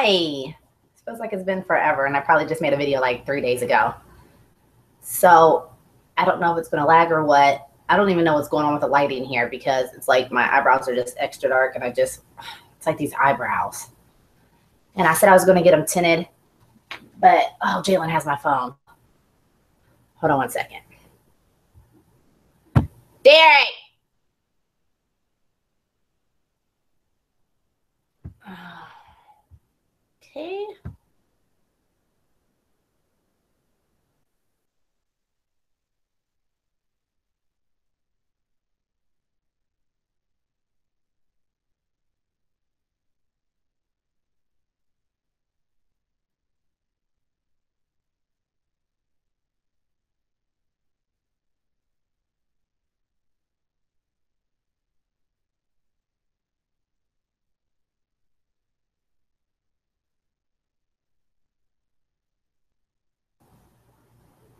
Hi. It feels like it's been forever, and I probably just made a video like 3 days ago. So I don't know if it's been a lag or what. I don't even know what's going on with the lighting here because it's like my eyebrows are just extra dark, and it's like these eyebrows. And I said I was going to get them tinted, but oh, Jalen has my phone. Hold on one second. Derek! Okay.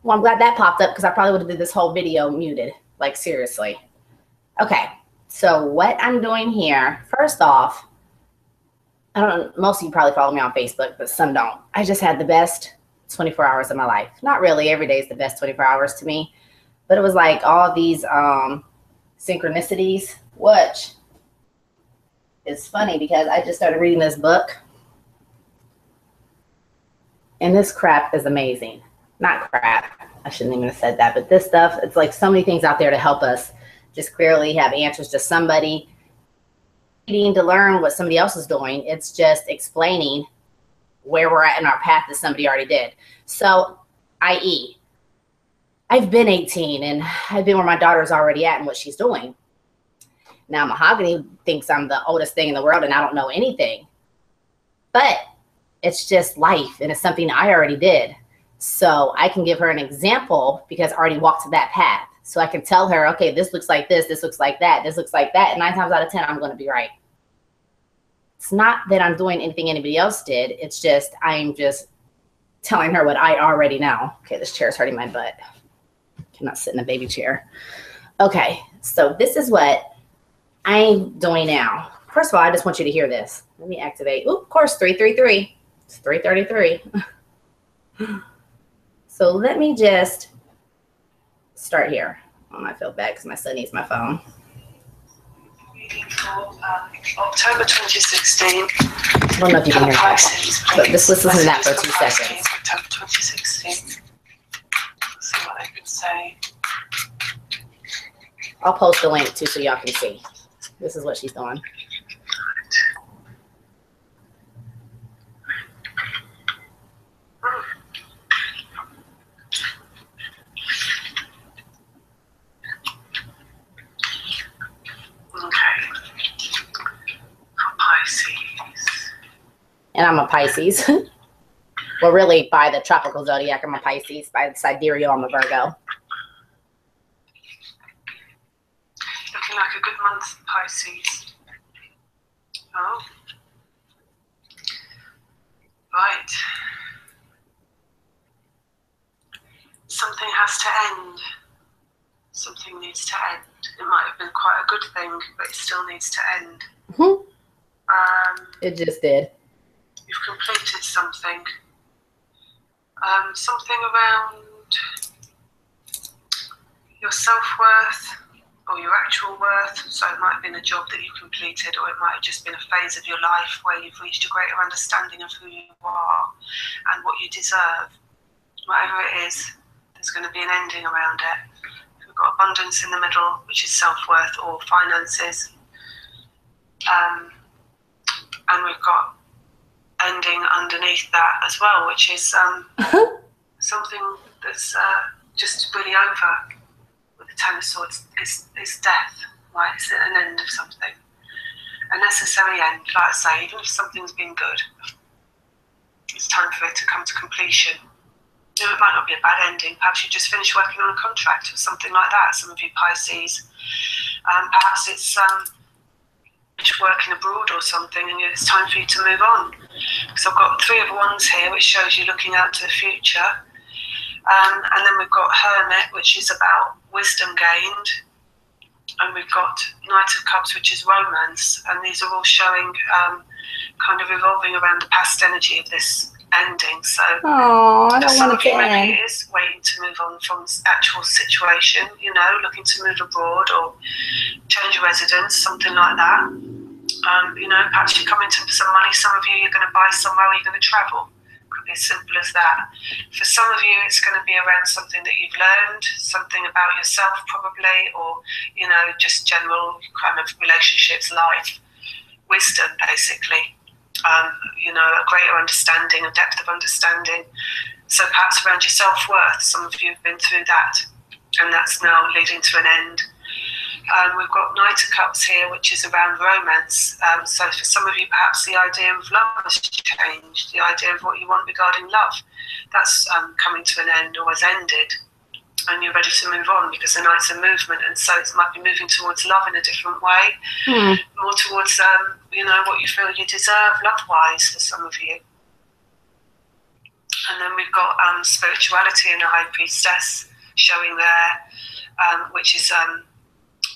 Well, I'm glad that popped up because I probably would have did this whole video muted. Like, seriously. Okay, so what I'm doing here, first off, I don't know, most of you probably follow me on Facebook, but some don't. I just had the best 24 hours of my life. Not really, every day is the best 24 hours to me, but it was like all these synchronicities, which is funny because I just started reading this book, and this crap is amazing. Not crap, I shouldn't even have said that, but this stuff, it's like so many things out there to help us just clearly have answers to somebody needing to learn what somebody else is doing. It's just explaining where we're at in our path that somebody already did. So, i.e., I've been 18 and I've been where my daughter's already at and what she's doing. Now, Mahogany thinks I'm the oldest thing in the world and I don't know anything. But it's just life and it's something I already did. So I can give her an example because I already walked to that path. So I can tell her, okay, this looks like this looks like that, this looks like that. And 9 times out of 10, I'm going to be right. It's not that I'm doing anything anybody else did. It's just, I'm just telling her what I already know. Okay, this chair is hurting my butt. I cannot sit in a baby chair. Okay, so this is what I'm doing now. First of all, I just want you to hear this. Let me activate. Ooh, of course, 333. It's 333. So let me just start here. Oh, I feel bad because my son needs my phone. October 2016. I don't know if you can hear that, but just listen to that for 2 seconds. October 2016. Let's see what they can say. I'll post the link too so y'all can see. This is what she's doing. And I'm a Pisces. Well, really, by the tropical zodiac, I'm a Pisces. By the sidereal, I'm a Virgo. Looking like a good month, Pisces. Oh. Right. Something has to end. Something needs to end. It might have been quite a good thing, but it still needs to end. Mm-hmm. It just did. You've completed something. Something around your self-worth or your actual worth. So it might have been a job that you completed, or it might have just been a phase of your life where you've reached a greater understanding of who you are and what you deserve. Whatever it is, there's going to be an ending around it. We've got abundance in the middle, which is self-worth or finances. And we've got ending underneath that as well, which is something that's just really over. With the Ten of Swords, it's death, right? It's an end of something. A necessary end, like I say, even if something's been good, it's time for it to come to completion. You know, it might not be a bad ending. Perhaps you just finished working on a contract or something like that, some of you Pisces. Perhaps it's working abroad or something, and it's time for you to move on. So I've got 3 of Wands here, which shows you looking out to the future. And then we've got Hermit, which is about wisdom gained. and we've got Knight of Cups, which is romance, and these are all showing kind of revolving around the past energy of this ending. So I don't some want of to you maybe end. it is waiting to move on from this actual situation, you know, looking to move abroad or change residence, something like that. You know, perhaps you're coming to some money. Some of you, you're going to buy somewhere or you're going to travel. Could be as simple as that. For some of you, it's going to be around something that you've learned, something about yourself probably, or, you know, just general kind of relationships, life, wisdom, basically. You know, a greater understanding, a depth of understanding. So perhaps around your self-worth, some of you have been through that, and that's now leading to an end. We've got Knight of Cups here, which is around romance. So for some of you, perhaps the idea of love has changed, the idea of what you want regarding love. That's coming to an end or has ended, and you're ready to move on because the Knight's a movement, and so it might be moving towards love in a different way, more towards, you know, what you feel you deserve love-wise for some of you. And then we've got spirituality and the High Priestess showing there, which is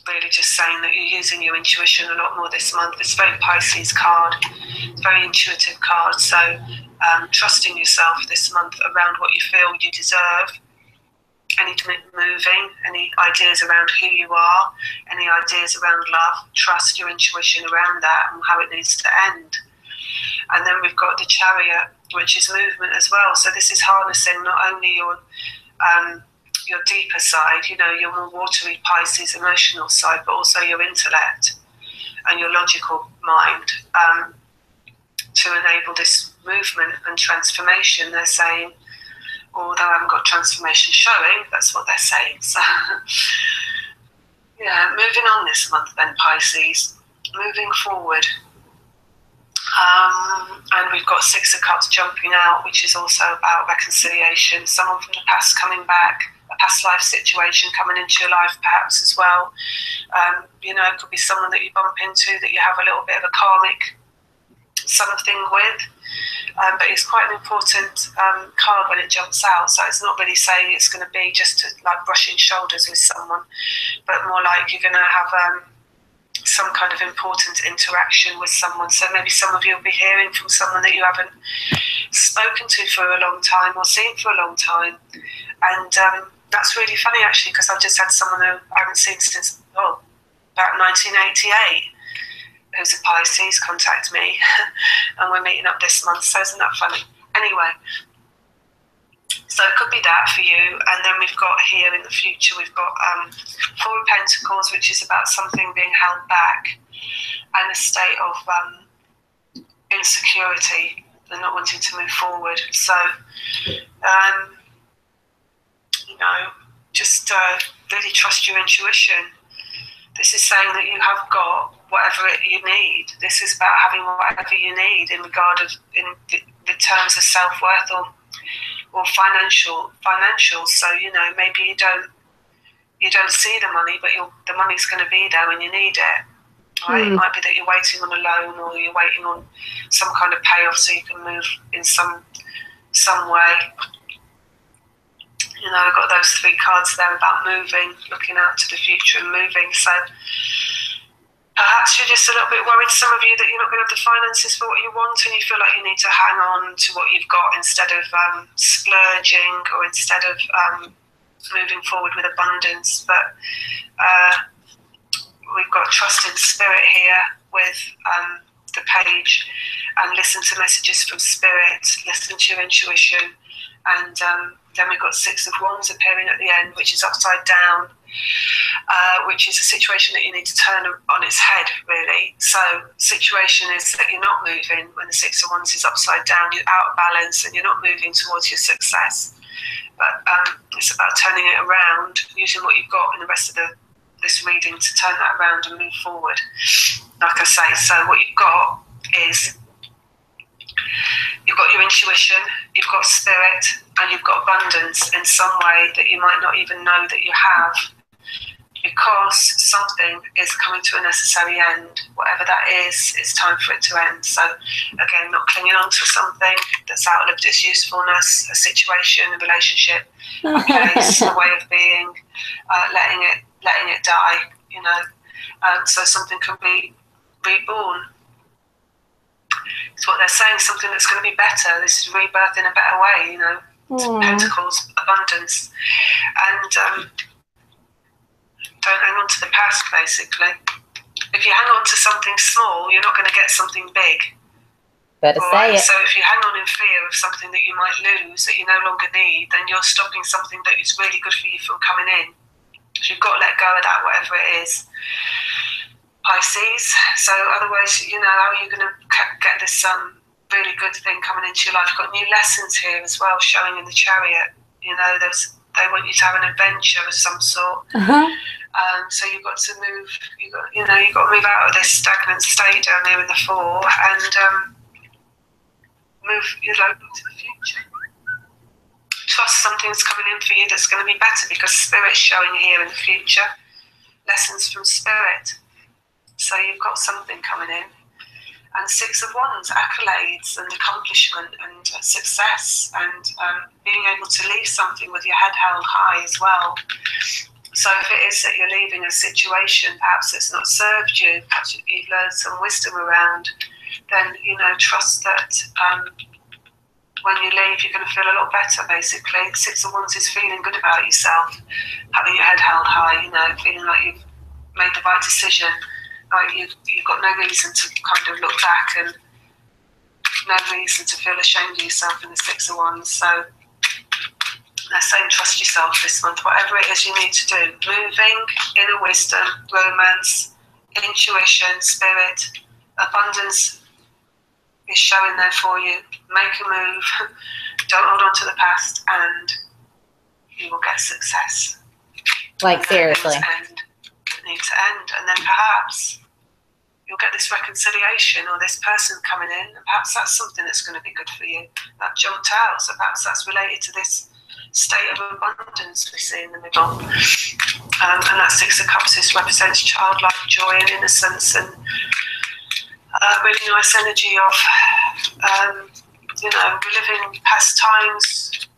really just saying that you're using your intuition a lot more this month. It's a very Pisces card, it's a very intuitive card. So trusting yourself this month around what you feel you deserve. Any moving, any ideas around who you are, any ideas around love, trust your intuition around that and how it needs to end. And then we've got the Chariot, which is movement as well. So this is harnessing not only your deeper side, you know, your more watery Pisces emotional side, but also your intellect and your logical mind to enable this movement and transformation. They're saying, although I haven't got transformation showing, that's what they're saying. So, yeah, moving on this month then, Pisces, moving forward. And we've got Six of Cups jumping out, which is also about reconciliation, someone from the past coming back, a past life situation coming into your life perhaps as well. You know, it could be someone that you bump into that you have a little bit of a karmic something with. But it's quite an important card when it jumps out. So it's not really saying it's going to be just like brushing shoulders with someone, but more like you're going to have some kind of important interaction with someone. So maybe some of you will be hearing from someone that you haven't spoken to for a long time or seen for a long time. And that's really funny actually, because I've just had someone who I haven't seen since about 1988. Who's a Pisces, contact me, and we're meeting up this month, so isn't that funny? Anyway, so it could be that for you, and then we've got here in the future, we've got Four of Pentacles, which is about something being held back, and a state of insecurity, and not wanting to move forward. So, you know, just really trust your intuition. This is saying that you have got whatever you need. This is about having whatever you need in regard of in the terms of self-worth or financial. So, you know, maybe you don't see the money, but the money's going to be there when you need it. Right? It might be that you're waiting on a loan, or you're waiting on some kind of payoff so you can move in some way. You know, I've got those three cards there about moving, looking out to the future and moving. So perhaps you're just a little bit worried, some of you, that you're not going to have the finances for what you want, and you feel like you need to hang on to what you've got instead of splurging, or instead of moving forward with abundance. But we've got trust in spirit here with the page, and listen to messages from spirit, listen to your intuition. And then we've got Six of Wands appearing at the end, which is upside down, which is a situation that you need to turn on its head, really. So situation is that you're not moving when the Six of Wands is upside down, you're out of balance and you're not moving towards your success. But it's about turning it around, using what you've got in the rest of this reading to turn that around and move forward. Like I say, so what you've got is you've got your intuition, you've got spirit, and you've got abundance in some way that you might not even know that you have, because something is coming to a necessary end. Whatever that is, it's time for it to end. So again, not clinging on to something that's outlived its usefulness, a situation, a relationship, a place, a way of being, letting it die. You know, so something can be reborn. It's what they're saying, something that's going to be better. This is rebirth in a better way, you know. Pentacles, abundance. And don't hang on to the past, basically. If you hang on to something small, you're not going to get something big. Better say it. So if you hang on in fear of something that you might lose, that you no longer need, then you're stopping something that is really good for you from coming in. So you've got to let go of that, whatever it is. Pisces. So otherwise, you know, how are you going to get this really good thing coming into your life? You've got new lessons here as well, showing in the Chariot. You know, they want you to have an adventure of some sort. So you've got to move. You've got to move out of this stagnant state down there in the 4 and move, you know, to the future. Trust something's coming in for you that's going to be better, because Spirit's showing here in the future. Lessons from Spirit. So you've got something coming in. And 6 of Wands, accolades and accomplishment and success, and being able to leave something with your head held high as well. So if it is that you're leaving a situation, perhaps it's not served you, perhaps you've learned some wisdom around, then, you know, trust that when you leave, you're going to feel a lot better, basically. 6 of Wands is feeling good about yourself, having your head held high, you know, feeling like you've made the right decision. Like you've got no reason to kind of look back, and no reason to feel ashamed of yourself in the 6 of Wands. So they're saying trust yourself this month, whatever it is you need to do. Moving, inner wisdom, romance, intuition, spirit, abundance is showing there for you. Make a move, don't hold on to the past, and you will get success. Like, seriously. Need to end, and then perhaps you'll get this reconciliation, or this person coming in, and perhaps that's something that's going to be good for you. That jumped out, so perhaps that's related to this state of abundance we see in the middle. And that 6 of Cups represents childlike joy and innocence, and really nice energy of you know, reliving past times,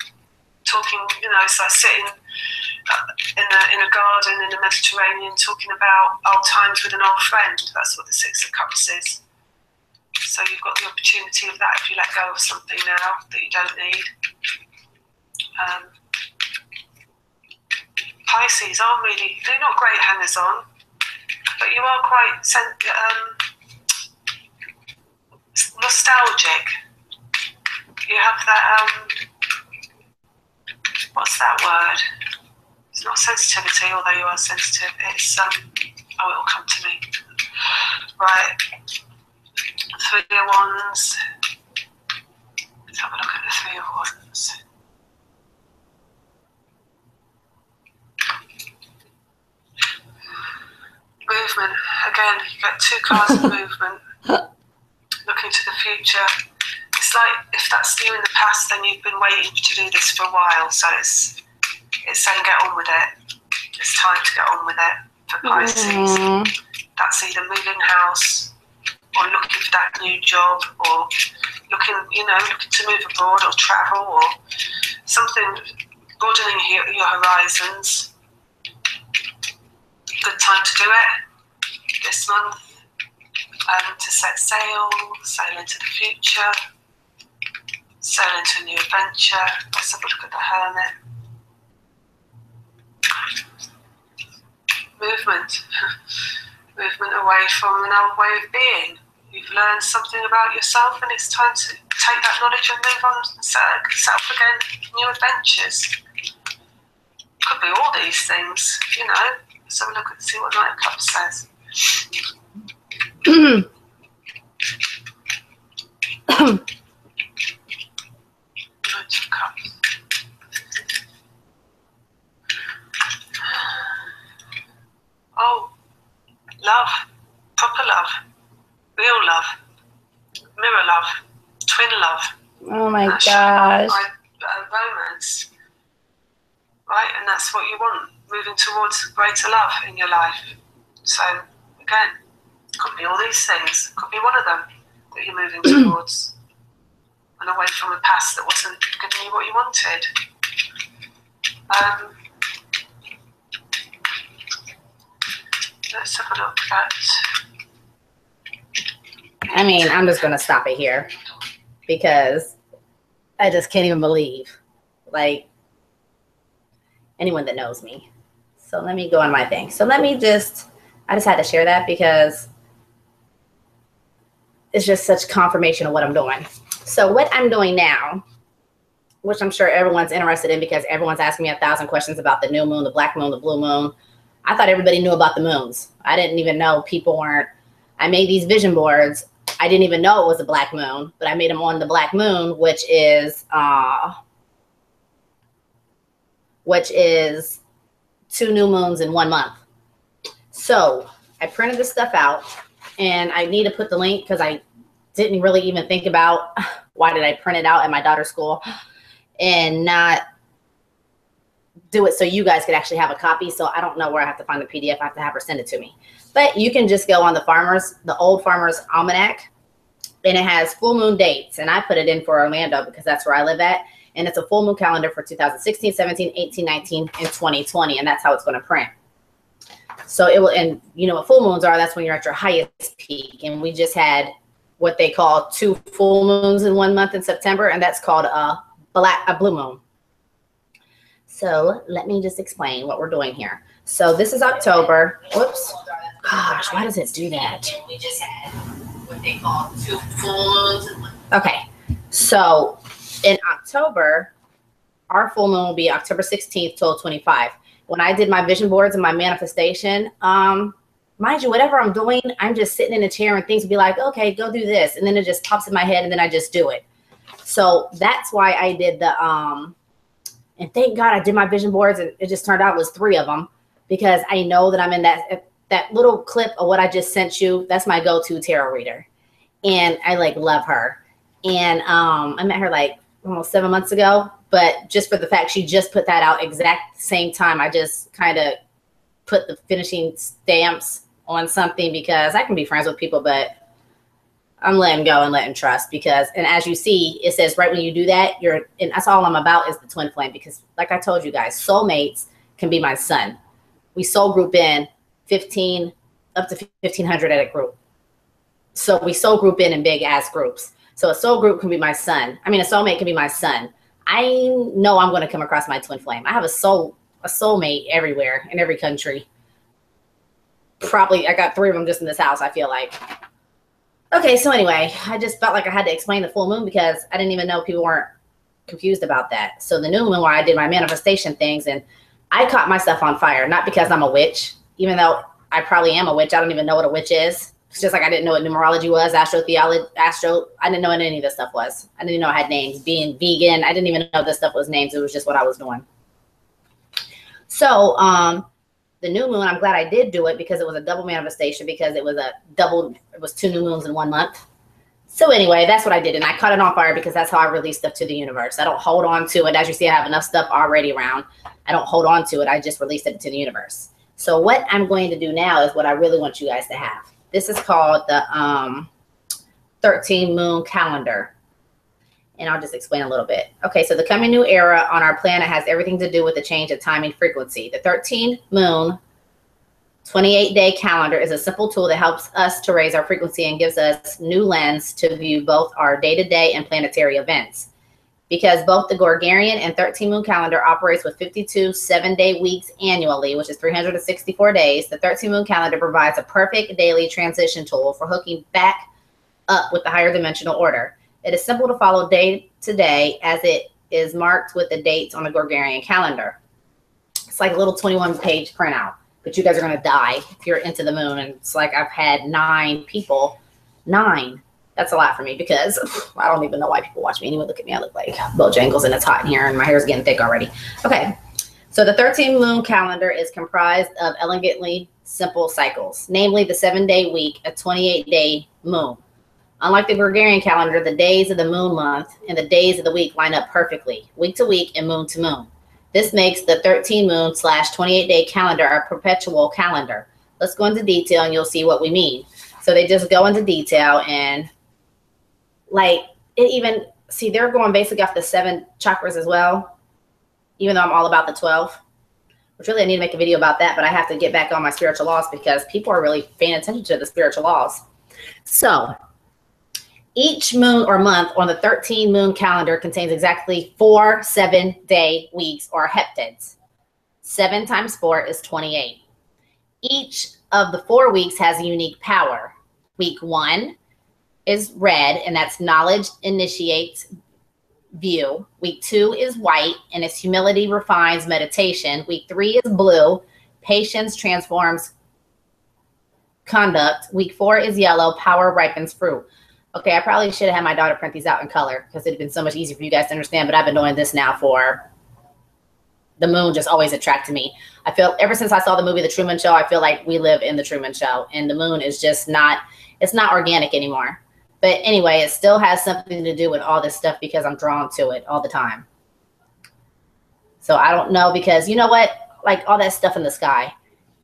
talking, you know, it's like sitting in a garden in the Mediterranean, talking about old times with an old friend. That's what the 6 of Cups is. So you've got the opportunity of that if you let go of something now that you don't need. Pisces are really, they're not great hangers on, but you are quite nostalgic. You have that, what's that word? It's not sensitivity, although you are sensitive. It's, oh, it'll come to me. Right. 3 of Wands. Let's have a look at the 3 of Wands. Movement. Again, you get 2 cards of movement. Looking to the future. It's like, if that's you in the past, then you've been waiting to do this for a while. So it's saying get on with it. It's time to get on with it for Pisces. That's either moving house, or looking for that new job, or looking to move abroad or travel, or something, broadening your horizons. Good time to do it this month. To set sail into the future, sail into a new adventure. Let's have a look at the Hermit. Movement away from an old way of being. You've learned something about yourself, and it's time to take that knowledge and move on and set up again new adventures. Could be all these things, you know. Let's have a look and see what Knight of Cups says. Knight of Cups. Oh, love, proper love, real love, mirror love, twin love. Oh my gosh. Romance. Right, and that's what you want, moving towards greater love in your life. So, again, could be all these things, could be one of them that you're moving towards, and away from a past that wasn't giving you what you wanted. let's have a look at. I mean, I'm just going to stop it here because I just can't even believe, like, anyone that knows me. So let me go on my thing. So I just had to share that because it's just such confirmation of what I'm doing. So what I'm doing now, which I'm sure everyone's interested in because everyone's asking me 1,000 questions about the new moon, the black moon, the blue moon. I thought everybody knew about the moons. I didn't even know people weren't. I made these vision boards. I didn't even know it was a black moon, but I made them on the black moon, which is 2 new moons in 1 month. So I printed this stuff out, and I need to put the link because I didn't really even think about why did I print it out at my daughter's school and not do it so you guys could actually have a copy. So I don't know where I have to find the PDF. I have to have her send it to me. But you can just go on the Old Farmer's Almanac, and it has full moon dates. And I put it in for Orlando because that's where I live at. And it's a full moon calendar for 2016, 17, 18, 19, and 2020. And that's how it's going to print. So it will, and you know what full moons are, that's when you're at your highest peak. And we just had what they call 2 full moons in 1 month in September, and that's called a blue moon. So let me just explain what we're doing here. So this is October. Whoops. Gosh, why does it do that? We just had what they call 2 full moons. Okay. So in October, our full moon will be October 16th, 12/25. When I did my vision boards and my manifestation, mind you, whatever I'm doing, I'm just sitting in a chair and things will be like, okay, go do this. And then it just pops in my head and then I just do it. So that's why I did the, and thank God I did my vision boards and it just turned out it was 3 of them because I know that I'm in that little clip of what I just sent you. That's my go-to tarot reader. And I like love her. And I met her like almost 7 months ago, but just for the fact she just put that out exact same time, I just kind of put the finishing stamps on something because I can be friends with people, but I'm letting go and letting trust because, and as you see, it says right when you do that, and that's all I'm about is the twin flame because like I told you guys, soulmates can be my son. We soul group in 15, up to 1,500 at a group. So we soul group in big ass groups. So a soul group can be my son. I mean, a soulmate can be my son. I know I'm going to come across my twin flame. I have a soulmate everywhere in every country. Probably, I got 3 of them just in this house, I feel like. Okay, so anyway, I just felt like I had to explain the full moon because I didn't even know people weren't confused about that. So the new moon, where I did my manifestation things, and I caught myself on fire, not because I'm a witch, even though I probably am a witch. I don't even know what a witch is. It's just like I didn't know what numerology was, astrotheology, I didn't know what any of this stuff was. I didn't even know I had names. Being vegan, I didn't even know this stuff was names. It was just what I was doing. So the new moon, I'm glad I did do it because it was a double manifestation because it was 2 new moons in 1 month. So anyway, that's what I did. And I caught it on fire because that's how I release stuff to the universe. I don't hold on to it. As you see, I have enough stuff already around. I don't hold on to it. I just release it to the universe. So what I'm going to do now is what I really want you guys to have. This is called the 13 moon calendar. And I'll just explain a little bit. Okay, so the coming new era on our planet has everything to do with the change of timing frequency. The 13 moon 28-day calendar is a simple tool that helps us to raise our frequency and gives us new lens to view both our day-to-day and planetary events. Because both the Gregorian and 13 moon calendar operates with 52 7-day weeks annually, which is 364 days, the 13 moon calendar provides a perfect daily transition tool for hooking back up with the higher dimensional order. It is simple to follow day to day as it is marked with the dates on the Gregorian calendar. It's like a little 21-page printout, but you guys are going to die if you're into the moon. And it's like I've had 9 people. 9. That's a lot for me because I don't even know why people watch me. Anyway, look at me. I look like Bojangles and it's hot in here and my hair is getting thick already. Okay. So the 13 moon calendar is comprised of elegantly simple cycles, namely the 7-day week, a 28-day moon. Unlike the Gregorian calendar, the days of the moon month and the days of the week line up perfectly, week to week and moon to moon. This makes the 13 moon / 28-day calendar a perpetual calendar. Let's go into detail and you'll see what we mean. So they just go into detail and like it even, see, they're going basically off the 7 chakras as well, even though I'm all about the 12. which really I need to make a video about that, but I have to get back on my spiritual laws because people are really paying attention to the spiritual laws. So each moon or month on the 13 moon calendar contains exactly 4 7-day weeks or heptads. 7 times 4 is 28. Each of the 4 weeks has a unique power. Week 1 is red, and that's knowledge initiates view. Week 2 is white, and it's humility refines meditation. Week 3 is blue, patience transforms conduct. Week 4 is yellow, power ripens fruit. Okay, I probably should have had my daughter print these out in color because it'd been so much easier for you guys to understand, but I've been doing this now for the moon just always attracted me. I feel ever since I saw the movie The Truman Show, I feel like we live in The Truman Show, and the moon is just not, it's not organic anymore. But anyway, it still has something to do with all this stuff because I'm drawn to it all the time. So I don't know, because you know what? Like all that stuff in the sky,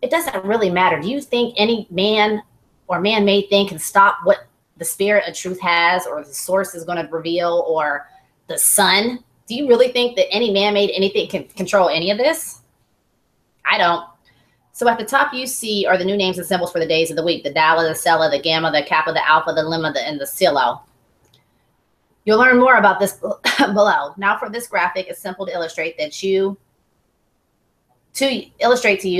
it doesn't really matter. Do you think any man or man-made thing can stop what the spirit of truth has, or the source is going to reveal, or the sun? Do you really think that any man-made anything can control any of this? I don't. So at the top you see are the new names and symbols for the days of the week: the Dala, the Sela, the Gamma, the Kappa, the Alpha, the Lemma, and the Silo. You'll learn more about this below. Now for this graphic, it's simple to illustrate that to you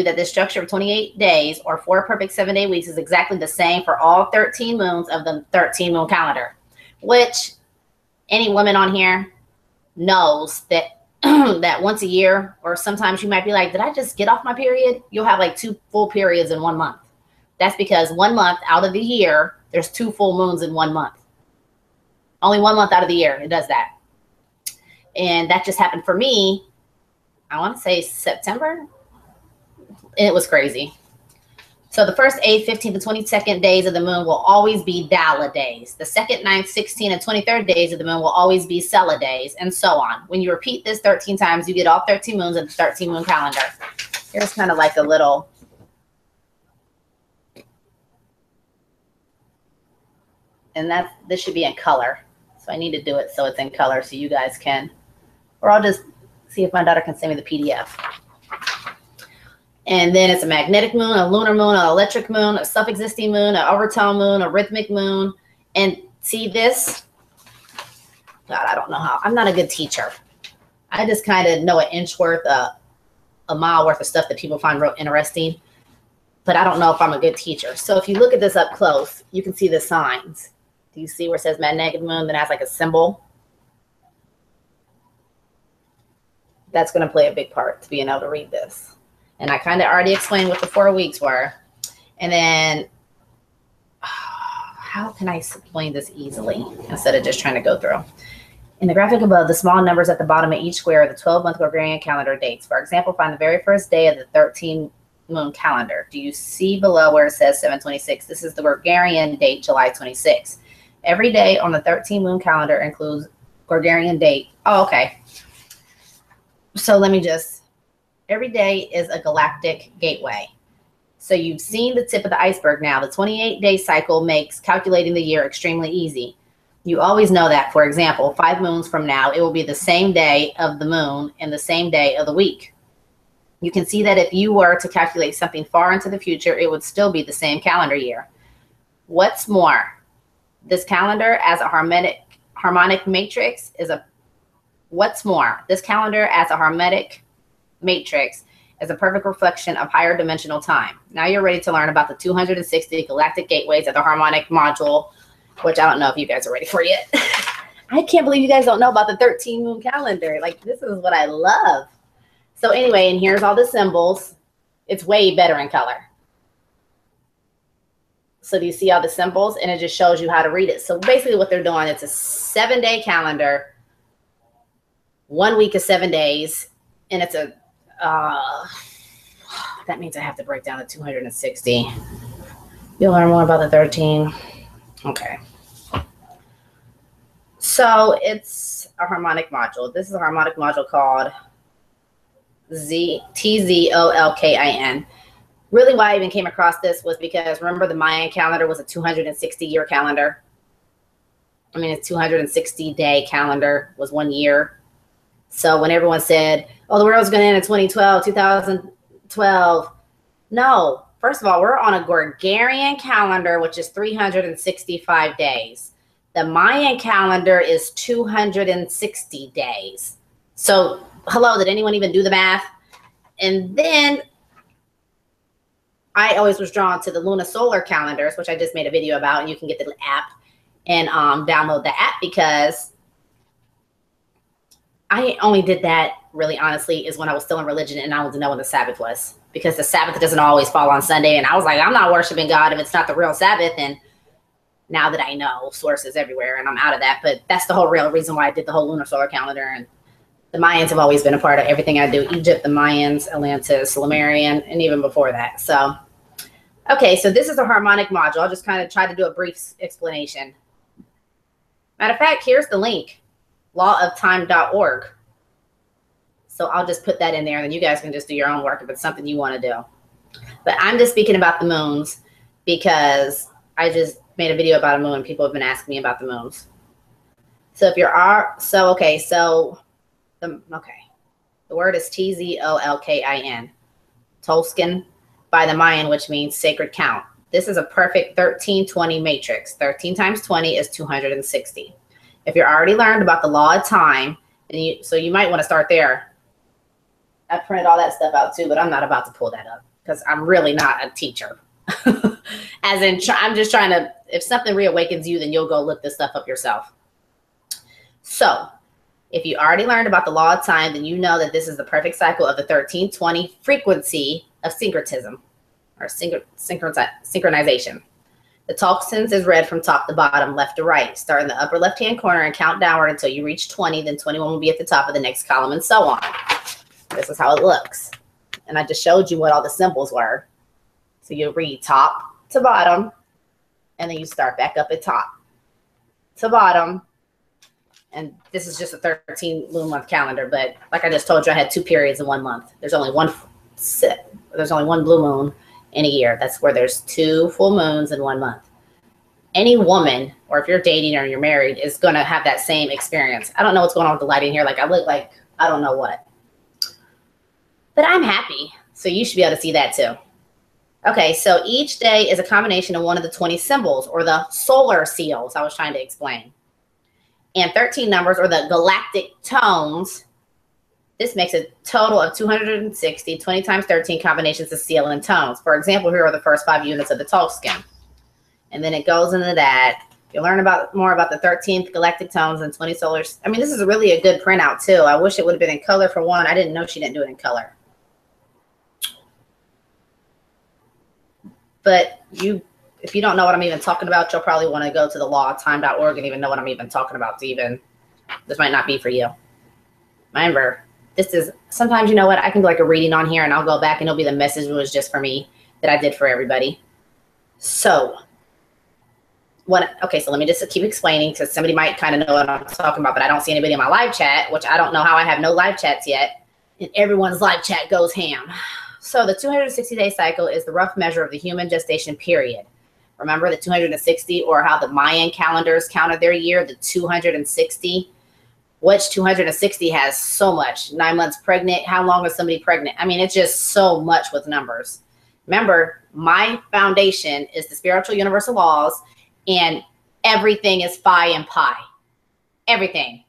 that the structure of 28 days or 4 perfect 7-day weeks is exactly the same for all 13 moons of the 13 moon calendar, which any woman on here knows that that once a year, or sometimes you might be like, did I just get off my period? You'll have like 2 full periods in 1 month. That's because 1 month out of the year, there's 2 full moons in 1 month. Only 1 month out of the year, it does that. And that just happened for me, I want to say September. And it was crazy. So the 1st, 8th, 15th, and 22nd days of the moon will always be Dala days. The 2nd, 9th, 16th, and 23rd days of the moon will always be Sela days, and so on. When you repeat this 13 times, you get all 13 moons of the 13 moon calendar. Here's kind of like a little, and this should be in color. So I need to do it so it's in color so you guys can, or I'll just see if my daughter can send me the PDF. And then it's a magnetic moon, a lunar moon, an electric moon, a self-existing moon, an overtone moon, a rhythmic moon. And see this? God, I don't know how. I'm not a good teacher. I just kind of know an inch worth, a mile worth of stuff that people find real interesting. But I don't know if I'm a good teacher. So if you look at this up close, you can see the signs. Do you see where it says magnetic moon? Then it has like a symbol. That's going to play a big part to being able to read this. And I kind of already explained what the 4 weeks were. And then, how can I explain this easily instead of just trying to go through? In the graphic above, the small numbers at the bottom of each square are the 12-month Gregorian calendar dates. For example, find the very first day of the 13 moon calendar. Do you see below where it says 7/26? This is the Gregorian date, July 26. Every day on the 13 moon calendar includes Gregorian date. Oh, okay. So let me just, every day is a galactic gateway. So you've seen the tip of the iceberg now. The 28-day cycle makes calculating the year extremely easy. You always know that. For example, 5 moons from now, it will be the same day of the moon and the same day of the week. You can see that if you were to calculate something far into the future, it would still be the same calendar year. What's more, this calendar as a harmonic matrix is a, what's more, this calendar as a harmonic matrix is a perfect reflection of higher dimensional time. Now you're ready to learn about the 260 galactic gateways of the harmonic module, which I don't know if you guys are ready for yet. I can't believe you guys don't know about the 13 moon calendar. Like, this is what I love. So anyway, and here's all the symbols. It's way better in color. So do you see all the symbols? And it just shows you how to read it. So basically what they're doing, it's a 7-day calendar. 1 week is 7 days. And it's a, that means I have to break down the 260. You'll learn more about the 13. Okay. So it's a harmonic module. This is a harmonic module called TZOLKIN. Really why I even came across this was because remember the Mayan calendar was a 260-year calendar. I mean, a 260-day calendar was 1 year. So when everyone said, oh, the world's going to end in 2012, 12. No, first of all, we're on a Gregorian calendar, which is 365 days. The Mayan calendar is 260 days. So, hello, did anyone even do the math? And then I always was drawn to the lunisolar calendars, which I just made a video about, and you can get the app and download the app, because I only did that, really honestly, is when I was still in religion and I wanted to know when the Sabbath was, because the Sabbath doesn't always fall on Sunday. And I was like, I'm not worshiping God if it's not the real Sabbath. And now that I know, sources everywhere, and I'm out of that. But that's the whole real reason why I did the whole lunisolar calendar. And the Mayans have always been a part of everything I do. Egypt, the Mayans, Atlantis, Lemurian, and even before that. So, okay, so this is a harmonic module. I'll just kind of try to do a brief explanation. Matter of fact, here's the link, lawoftime.org. So I'll just put that in there, and then you guys can just do your own work if it's something you want to do. But I'm just speaking about the moons because I just made a video about a moon. People have been asking me about the moons. So if the word is Tzolkin, Tolskin by the Mayan, which means sacred count. This is a perfect 1320 matrix. 13 times 20 is 260. If you're already learned about the law of time, so you might want to start there. I printed all that stuff out too, but I'm not about to pull that up because I'm really not a teacher. As in, I'm just trying to, if something reawakens you, then you'll go look this stuff up yourself. So if you already learned about the law of time, then you know that this is the perfect cycle of the 1320 frequency of syncretism or synchronization. The Tolkien is read from top to bottom, left to right. Start in the upper left-hand corner and count downward until you reach 20. Then 21 will be at the top of the next column, and so on. This is how it looks. And I just showed you what all the symbols were. So you read top to bottom, and then you start back up at top to bottom. And this is just a 13 moon month calendar. But like I just told you, I had 2 periods in 1 month. There's only one blue moon in a year. That's where there's 2 full moons in 1 month. Any woman, or if you're dating or you're married, is going to have that same experience. I don't know what's going on with the lighting here. Like I look like I don't know what. But I'm happy. So you should be able to see that too. Okay, so each day is a combination of one of the 20 symbols, or the solar seals I was trying to explain. And 13 numbers, or the galactic tones. This makes a total of 260, 20 times 13 combinations of seal and tones. For example, here are the first 5 units of the Tolkien. And then it goes into that. You'll learn more about the 13th galactic tones and 20 solars. I mean, this is really a good printout, too. I wish it would have been in color for one. I didn't know she didn't do it in color. But if you don't know what I'm even talking about, you'll probably want to go to the lawoftime.org and even know what I'm even talking about. This might not be for you. Remember, this is, sometimes, you know what, I can do like a reading on here and I'll go back and it'll be the message was just for me that I did for everybody. So, so let me just keep explaining, because somebody might kind of know what I'm talking about, but I don't see anybody in my live chat, which I don't know how I have no live chats yet. And everyone's live chat goes ham. So the 260-day cycle is the rough measure of the human gestation period. Remember the 260, or how the Mayan calendars counted their year, the 260, which 260 has so much. 9 months pregnant. How long is somebody pregnant? I mean, it's just so much with numbers. Remember, my foundation is the spiritual universal laws, and everything is phi and pi. Everything.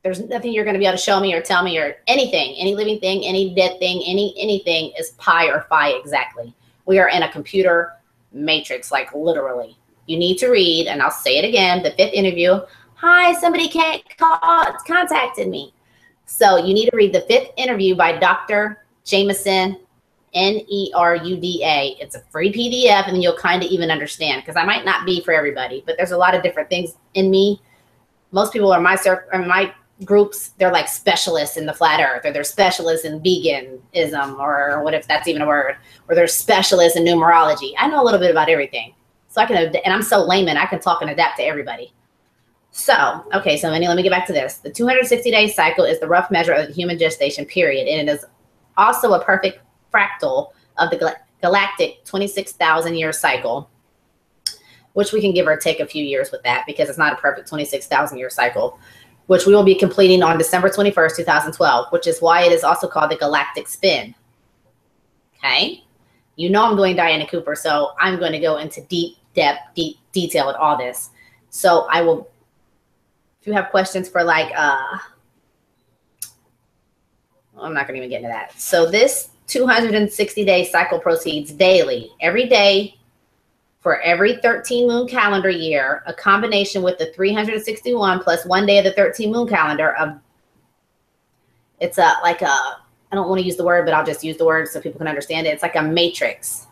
There's nothing you're going to be able to show me or tell me or anything. Any living thing, any dead thing, anything is pi or phi exactly. We are in a computer matrix, like literally. You need to read, and I'll say it again, the 5th interview. Hi, somebody contacted me. So you need to read the 5th interview by Dr. Jameson, Neruda. It's a free PDF, and then you'll kind of even understand, because I might not be for everybody, but there's a lot of different things in me. Most people are my groups, they're like specialists in the flat earth, or they're specialists in veganism, or what if that's even a word, or they're specialists in numerology. I know a little bit about everything. So I can, and I'm so layman, I can talk and adapt to everybody. So, okay, so let me get back to this. The 260-day cycle is the rough measure of the human gestation period, and it is also a perfect fractal of the galactic 26,000-year cycle, which we can give or take a few years with that, because it's not a perfect 26,000-year cycle, which we will be completing on December 21st, 2012, which is why it is also called the galactic spin. Okay. You know I'm doing Diana Cooper, so I'm going to go into deep detail with all this. So I will, if you have questions for like, I'm not going to even get into that. So this 260-day cycle proceeds daily, every day for every 13 moon calendar year, a combination with the 361 plus 1 day of the 13 moon calendar of, it's a, like a, I don't want to use the word, but I'll just use the word so people can understand it. It's like a matrix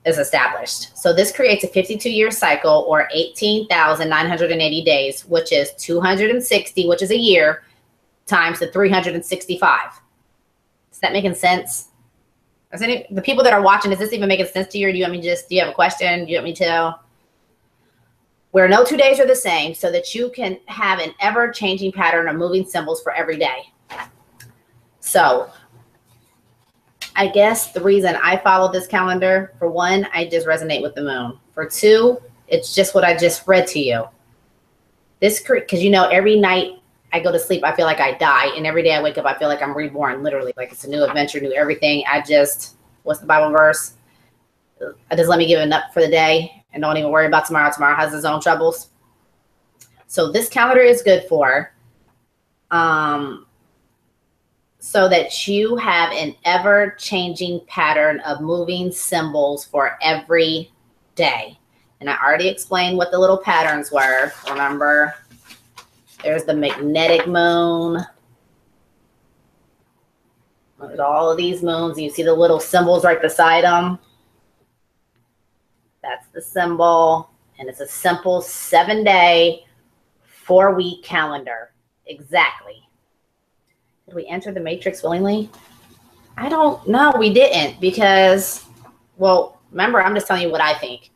is established. So this creates a 52-year cycle, or 18,980 days, which is 260, which is a year, times the 365. Is that making sense? Is the people that are watching, is this even making sense to you? Or do you want me just, do you have a question? Do you want me to? Where no 2 days are the same, so that you can have an ever-changing pattern of moving symbols for every day. So I guess the reason I follow this calendar, for one, I just resonate with the moon. For two, it's just what I just read to you. This, because you know, every night I go to sleep, I feel like I die. And every day I wake up, I feel like I'm reborn, literally. Like it's a new adventure, new everything. I just, what's the Bible verse? I just let me give it up for the day and don't even worry about tomorrow. Tomorrow has its own troubles. So this calendar is good for, so that you have an ever-changing pattern of moving symbols for every day. And I already explained what the little patterns were. Remember, there's the magnetic moon. There's all of these moons. You see the little symbols right beside them. That's the symbol. And it's a simple 7-day, 4-week calendar. Exactly. Did we enter the matrix willingly? I don't know. We didn't, because, well, remember, I'm just telling you what I think.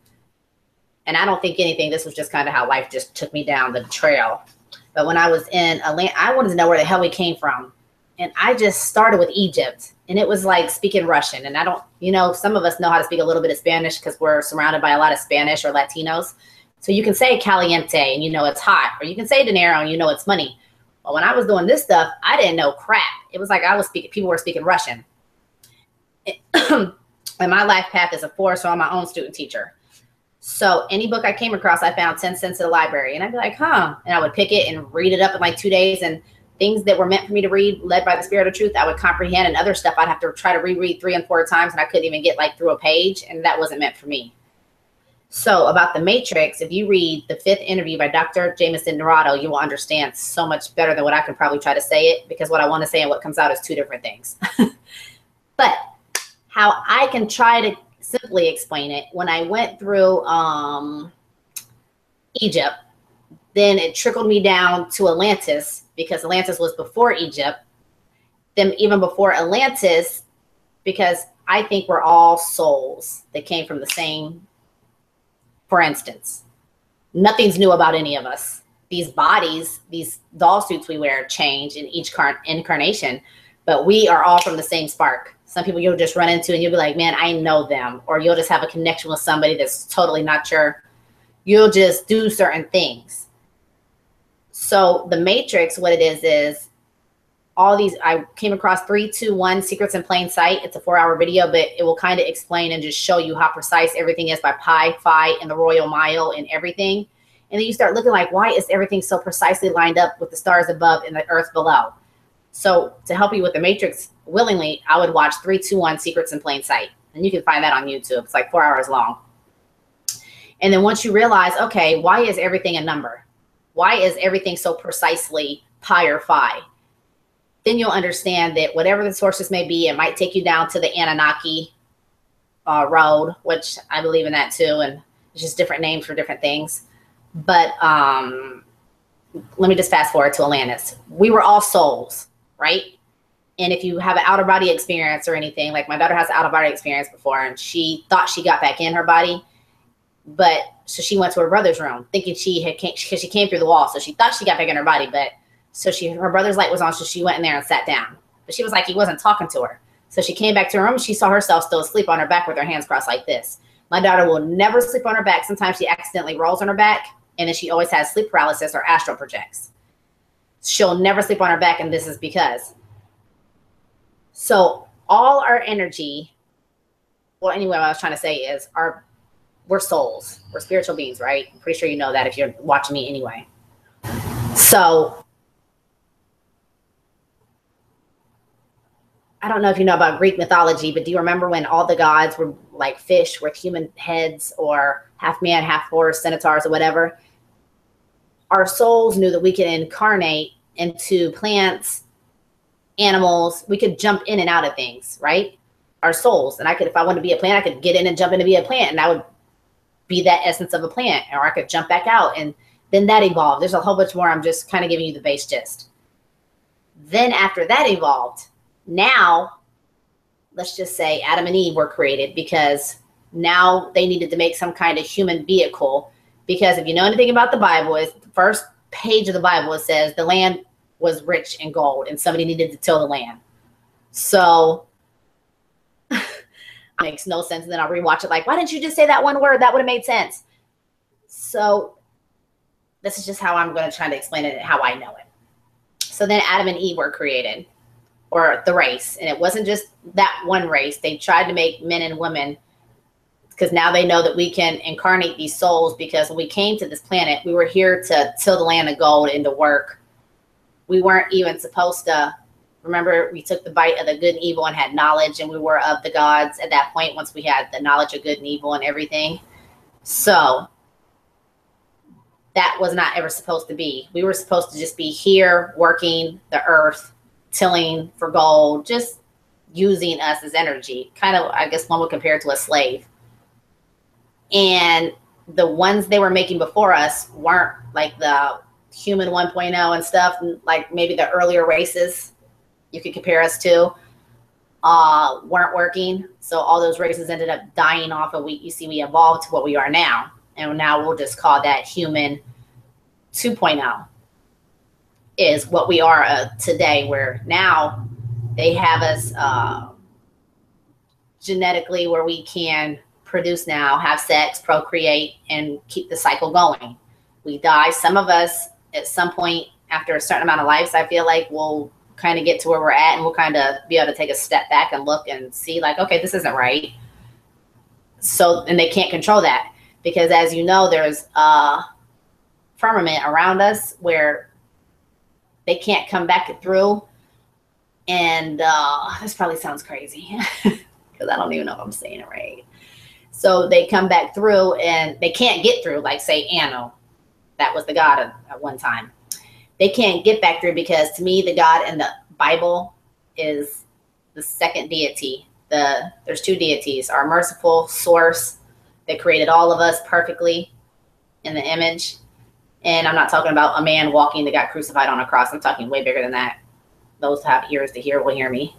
And I don't think anything. This was just kind of how life just took me down the trail. But when I was in Atlanta, I wanted to know where the hell we came from. And I just started with Egypt. And it was like speaking Russian. And I don't, you know, some of us know how to speak a little bit of Spanish because we're surrounded by a lot of Spanish or Latinos. So you can say caliente and you know it's hot. Or you can say dinero and you know it's money. Well, when I was doing this stuff, I didn't know crap. It was like I was speaking, people were speaking Russian. And my life path is a 4, so I'm my own student teacher. So any book I came across, I found 10 cents at the library. And I'd be like, huh. And I would pick it and read it up in like 2 days. And things that were meant for me to read, led by the Spirit of Truth, I would comprehend. And other stuff I'd have to try to reread 3 and 4 times. And I couldn't even get like through a page. And that wasn't meant for me. So about the Matrix, if you read the 5th interview by Dr. Jameson Nerado, you will understand so much better than what I can probably try to say it, because what I want to say and what comes out is 2 different things. But how I can try to simply explain it, when I went through Egypt, then it trickled me down to Atlantis, because Atlantis was before Egypt. Then even before Atlantis, because I think we're all souls that came from the same. For instance, nothing's new about any of us. These bodies, these doll suits we wear change in each incarnation, but we are all from the same spark. Some people you'll just run into and you'll be like, man, I know them. Or you'll just have a connection with somebody that's totally not your, you'll just do certain things. So the Matrix, what it is all these, I came across 3, 2, 1 Secrets in Plain Sight. It's a 4-hour video, but it will kind of explain and just show you how precise everything is by pi, phi, and the Royal Mile and everything. And then you start looking like, why is everything so precisely lined up with the stars above and the earth below? So to help you with the Matrix willingly, I would watch 3, 2, 1 Secrets in Plain Sight. And you can find that on YouTube. It's like 4 hours long. And then once you realize, okay, why is everything a number? Why is everything so precisely pi or phi? Then you'll understand that whatever the sources may be, it might take you down to the Anunnaki road, which I believe in that too. And it's just different names for different things. But let me just fast forward to Atlantis. We were all souls, right? And if you have an outer body experience or anything, like my daughter has an outer body experience before, and she thought she got back in her body. But so she went to her brother's room thinking because she came through the wall. So she thought she got back in her body, but so her brother's light was on, so she went in there and sat down. But she was like, he wasn't talking to her. So she came back to her room. She saw herself still asleep on her back with her hands crossed like this. My daughter will never sleep on her back. Sometimes she accidentally rolls on her back, and then she always has sleep paralysis or astral projects. She'll never sleep on her back, and this is because. So all our energy, well, anyway, what I was trying to say is we're souls. We're spiritual beings, right? I'm pretty sure you know that if you're watching me anyway. So I don't know if you know about Greek mythology, but do you remember when all the gods were like fish with human heads, or half man, half horse, centaurs, or whatever? Our souls knew that we could incarnate into plants, animals. We could jump in and out of things, right? Our souls. And I could, if I wanted to be a plant, I could get in and jump in to be a plant, and I would be that essence of a plant, or I could jump back out, and then that evolved. There's a whole bunch more. I'm just kind of giving you the base gist. Then after that evolved, now let's just say Adam and Eve were created because now they needed to make some kind of human vehicle. Because if you know anything about the Bible, is the first page of the Bible, it says the land was rich in gold and somebody needed to till the land. So makes no sense. And then I'll rewatch it like, why didn't you just say that one word? That would have made sense. So this is just how I'm going to try to explain it and how I know it. So then Adam and Eve were created, or the race. And it wasn't just that one race. They tried to make men and women, because now they know that we can incarnate these souls, because when we came to this planet, we were here to till the land of gold and to work. We weren't even supposed to, remember, we took the bite of the good and evil and had knowledge, and we were of the gods at that point once we had the knowledge of good and evil and everything. So that was not ever supposed to be. We were supposed to just be here working the earth, tilling for gold, just using us as energy. Kind of, I guess one would compare it to a slave. And the ones they were making before us weren't like the human 1.0 and stuff, like maybe the earlier races you could compare us to, weren't working. So all those races ended up dying off, and we evolved to what we are now. And now we'll just call that human 2.0 is what we are today, where now they have us genetically where we can produce now, have sex, procreate, and keep the cycle going. We die. Some of us at some point after a certain amount of lives, I feel like we'll kind of get to where we're at, and we'll kind of be able to take a step back and look and see like, okay, this isn't right. So, and they can't control that, because as you know, there's a firmament around us where they can't come back through. And this probably sounds crazy because I don't even know if I'm saying it right. So they come back through and they can't get through, like say Anu, that was the god at one time. They can't get back through because to me, the God in the Bible is the second deity. There's two deities, our merciful source that created all of us perfectly in the image. And I'm not talking about a man walking that got crucified on a cross. I'm talking way bigger than that. Those who have ears to hear will hear me.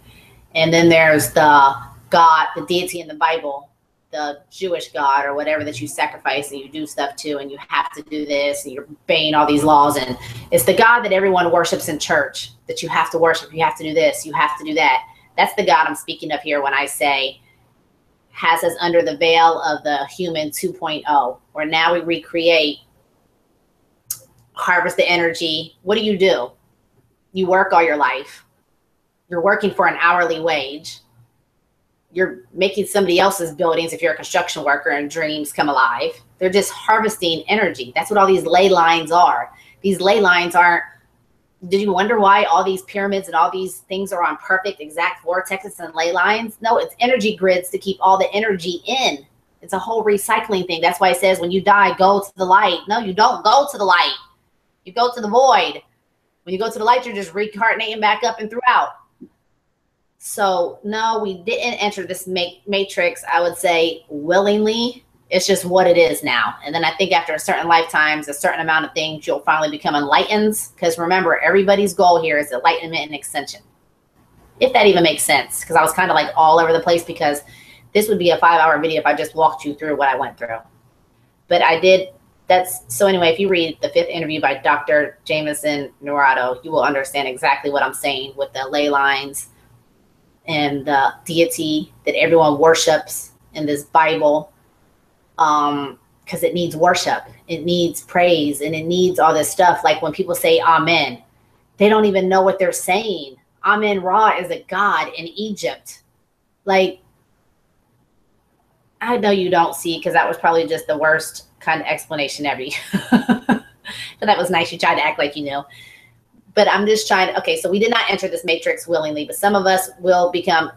And then there's the God, the deity in the Bible, the Jewish God or whatever that you sacrifice and you do stuff to, and you have to do this and you're obeying all these laws. And it's the God that everyone worships in church, that you have to worship, you have to do this, you have to do that. That's the God I'm speaking of here when I say has us under the veil of the human 2.0, where now we recreate, harvest the energy. What do? You work all your life. You're working for an hourly wage. You're making somebody else's buildings, if you're a construction worker, and dreams come alive. They're just harvesting energy. That's what all these ley lines are. These ley lines aren't, did you wonder why all these pyramids and all these things are on perfect exact vortexes and ley lines? No, it's energy grids to keep all the energy in. It's a whole recycling thing. That's why it says when you die, go to the light. No, you don't go to the light. You go to the void. When you go to the light, you're just reincarnating back up and throughout. So no, we didn't enter this matrix, I would say, willingly. It's just what it is now. And then I think after a certain lifetimes, a certain amount of things, you'll finally become enlightened. Because remember, everybody's goal here is enlightenment and ascension. If that even makes sense. Because I was kind of like all over the place, because this would be a 5-hour video if I just walked you through what I went through. But I did. So anyway, if you read the 5th interview by Dr. Jameson Nerado, you will understand exactly what I'm saying with the ley lines and the deity that everyone worships in this Bible, because it needs worship, it needs praise, and it needs all this stuff. Like when people say Amen, they don't even know what they're saying. Amen Ra is a god in Egypt. Like, I know you don't see, because that was probably just the worst kind of explanation ever. But that was nice. You tried to act like you knew. But I'm just trying to, okay, so we did not enter this matrix willingly, but some of us will become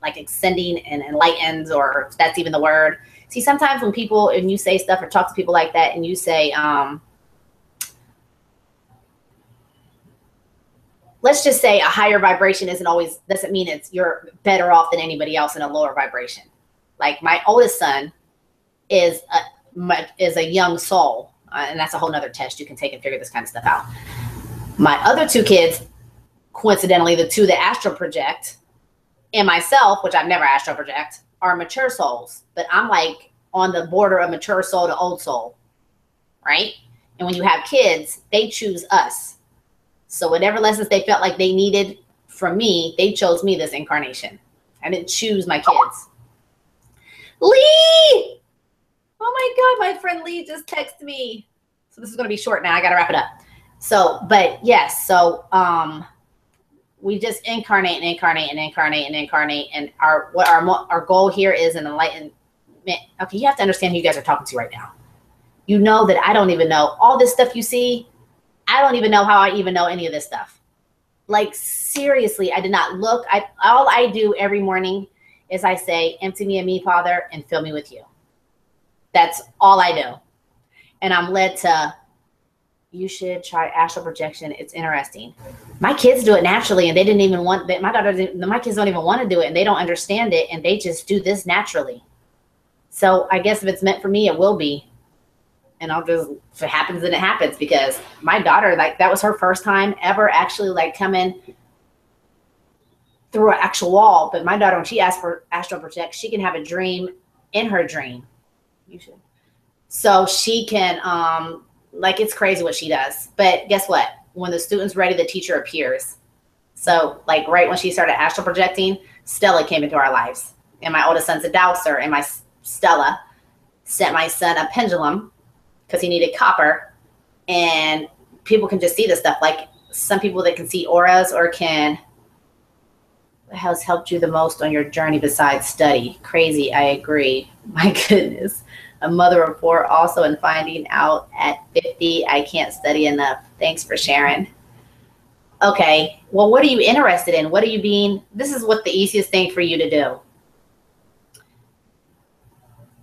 like ascending and enlightened, or if that's even the word. See, sometimes when people, and you say stuff or talk to people like that, and you say, let's just say a higher vibration doesn't mean you're better off than anybody else in a lower vibration. Like my oldest son is a young soul, and that's a whole nother test you can take and figure this kind of stuff out. My other two kids, coincidentally, the two that astral project, and myself, which I've never astral project, are mature souls. But I'm like on the border of mature soul to old soul, right? And when you have kids, they choose us. So whatever lessons they felt like they needed from me, they chose me this incarnation. I didn't choose my kids. Lee! Oh my God, my friend Lee just texted me. So this is going to be short now. I got to wrap it up. So, but yes, so we just incarnate and incarnate and incarnate and incarnate. And our goal here is an enlightenment. Okay, you have to understand who you guys are talking to right now. You know that I don't even know all this stuff you see. I don't even know how I even know any of this stuff. Like, seriously, I did not look. All I do every morning is I say, empty me of me, Father, and fill me with you. That's all I do. And I'm led to, you should try astral projection. It's interesting. My kids do it naturally, and they didn't even want that. My kids don't even want to do it, and they don't understand it, and they just do this naturally. So I guess if it's meant for me, it will be. And I'll just, if it happens, then it happens, because my daughter, like, that was her first time ever actually like coming through an actual wall. But my daughter, when she asked for astral project, she can have a dream in her dream. You should. So she can, like, it's crazy what she does. But guess what? When the student's ready, the teacher appears. So like right when she started astral projecting, Stella came into our lives. And my oldest son's a dowser, and my Stella sent my son a pendulum because he needed copper. And people can just see this stuff. Like some people that can see auras or can, what has helped you the most on your journey besides study? Crazy, I agree. My goodness. A mother of four also, in finding out at 50, I can't study enough. Thanks for sharing. Okay, well, what are you interested in? What are you being, this is what the easiest thing for you to do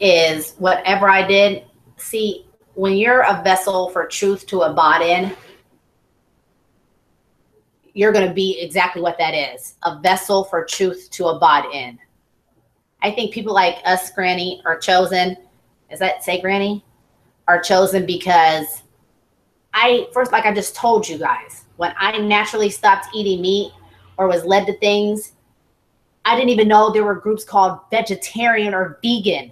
is whatever I did. See, when you're a vessel for truth to abide in, you're going to be exactly what that is, a vessel for truth to abide in. I think people like us, Granny, are chosen. Does that say Granny? Are chosen because first, like I just told you guys, when I naturally stopped eating meat or was led to things, I didn't even know there were groups called vegetarian or vegan.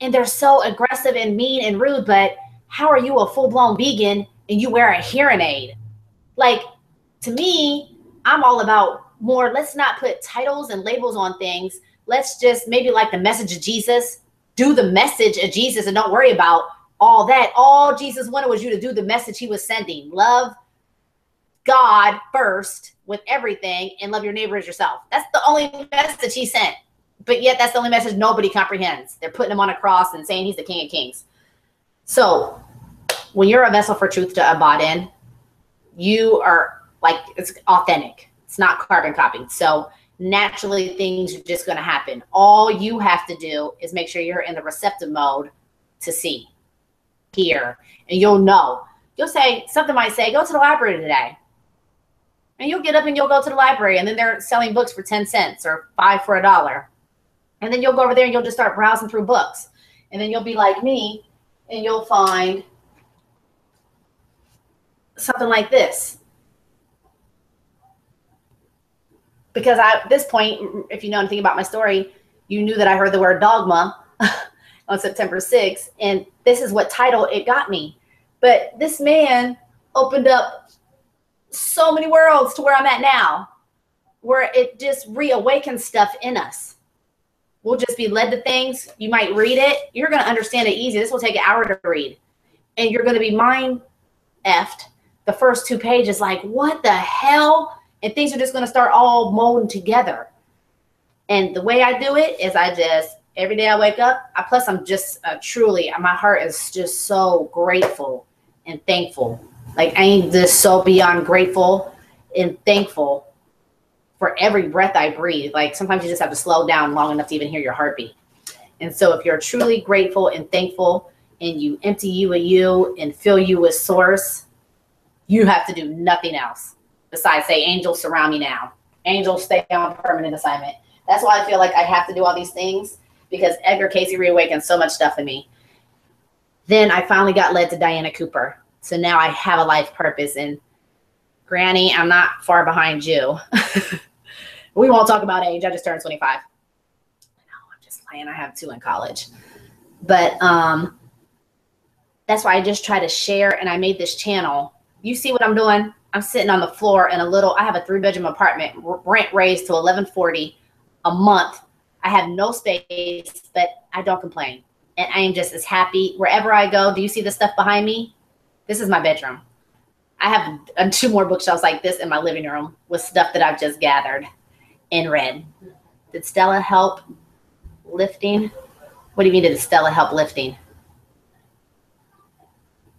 And they're so aggressive and mean and rude, but how are you a full-blown vegan and you wear a hearing aid? Like, to me, I'm all about more, let's not put titles and labels on things. Let's just maybe like the message of Jesus, do the message of Jesus and don't worry about all that. All Jesus wanted was you to do the message he was sending. Love God first with everything and love your neighbor as yourself. That's the only message he sent. But yet that's the only message nobody comprehends. They're putting him on a cross and saying he's the King of Kings. So when you're a vessel for truth to abide in, you are like, it's authentic. It's not carbon copied. So naturally things are just going to happen. All you have to do is make sure you're in the receptive mode to see, hear, and you'll know. You'll say, something might say, go to the library today. And you'll get up and you'll go to the library, and then they're selling books for 10 cents or 5 for $1. And then you'll go over there and you'll just start browsing through books. And then you'll be like me and you'll find something like this. Because at this point, if you know anything about my story, you knew that I heard the word dogma on September 6th. And this is what title it got me. But this man opened up so many worlds to where I'm at now, where it just reawakens stuff in us. We'll just be led to things. You might read it. You're going to understand it easy. This will take an hour to read. And you're going to be mind effed the first 2 pages like, what the hell? And things are just going to start all molding together. And the way I do it is I just, every day I wake up, plus I'm just truly, my heart is just so grateful and thankful. Like I am just so beyond grateful and thankful for every breath I breathe. Like sometimes you just have to slow down long enough to even hear your heartbeat. And so if you're truly grateful and thankful and you empty you of you and fill you with source, you have to do nothing else besides say, angels surround me now. Angels stay on permanent assignment. That's why I feel like I have to do all these things, because Edgar Cayce reawakened so much stuff in me. Then I finally got led to Diana Cooper. So now I have a life purpose. And Granny, I'm not far behind you. We won't talk about age. I just turned 25. No, I'm just playing. I have 2 in college. But that's why I just try to share. And I made this channel. You see what I'm doing? I'm sitting on the floor in I have a 3-bedroom apartment, rent raised to $11.40 a month. I have no space, but I don't complain. And I am just as happy wherever I go. Do you see the stuff behind me? This is my bedroom. I have 2 more bookshelves like this in my living room with stuff that I've just gathered and read. Did Stella help lifting? What do you mean, did Stella help lifting?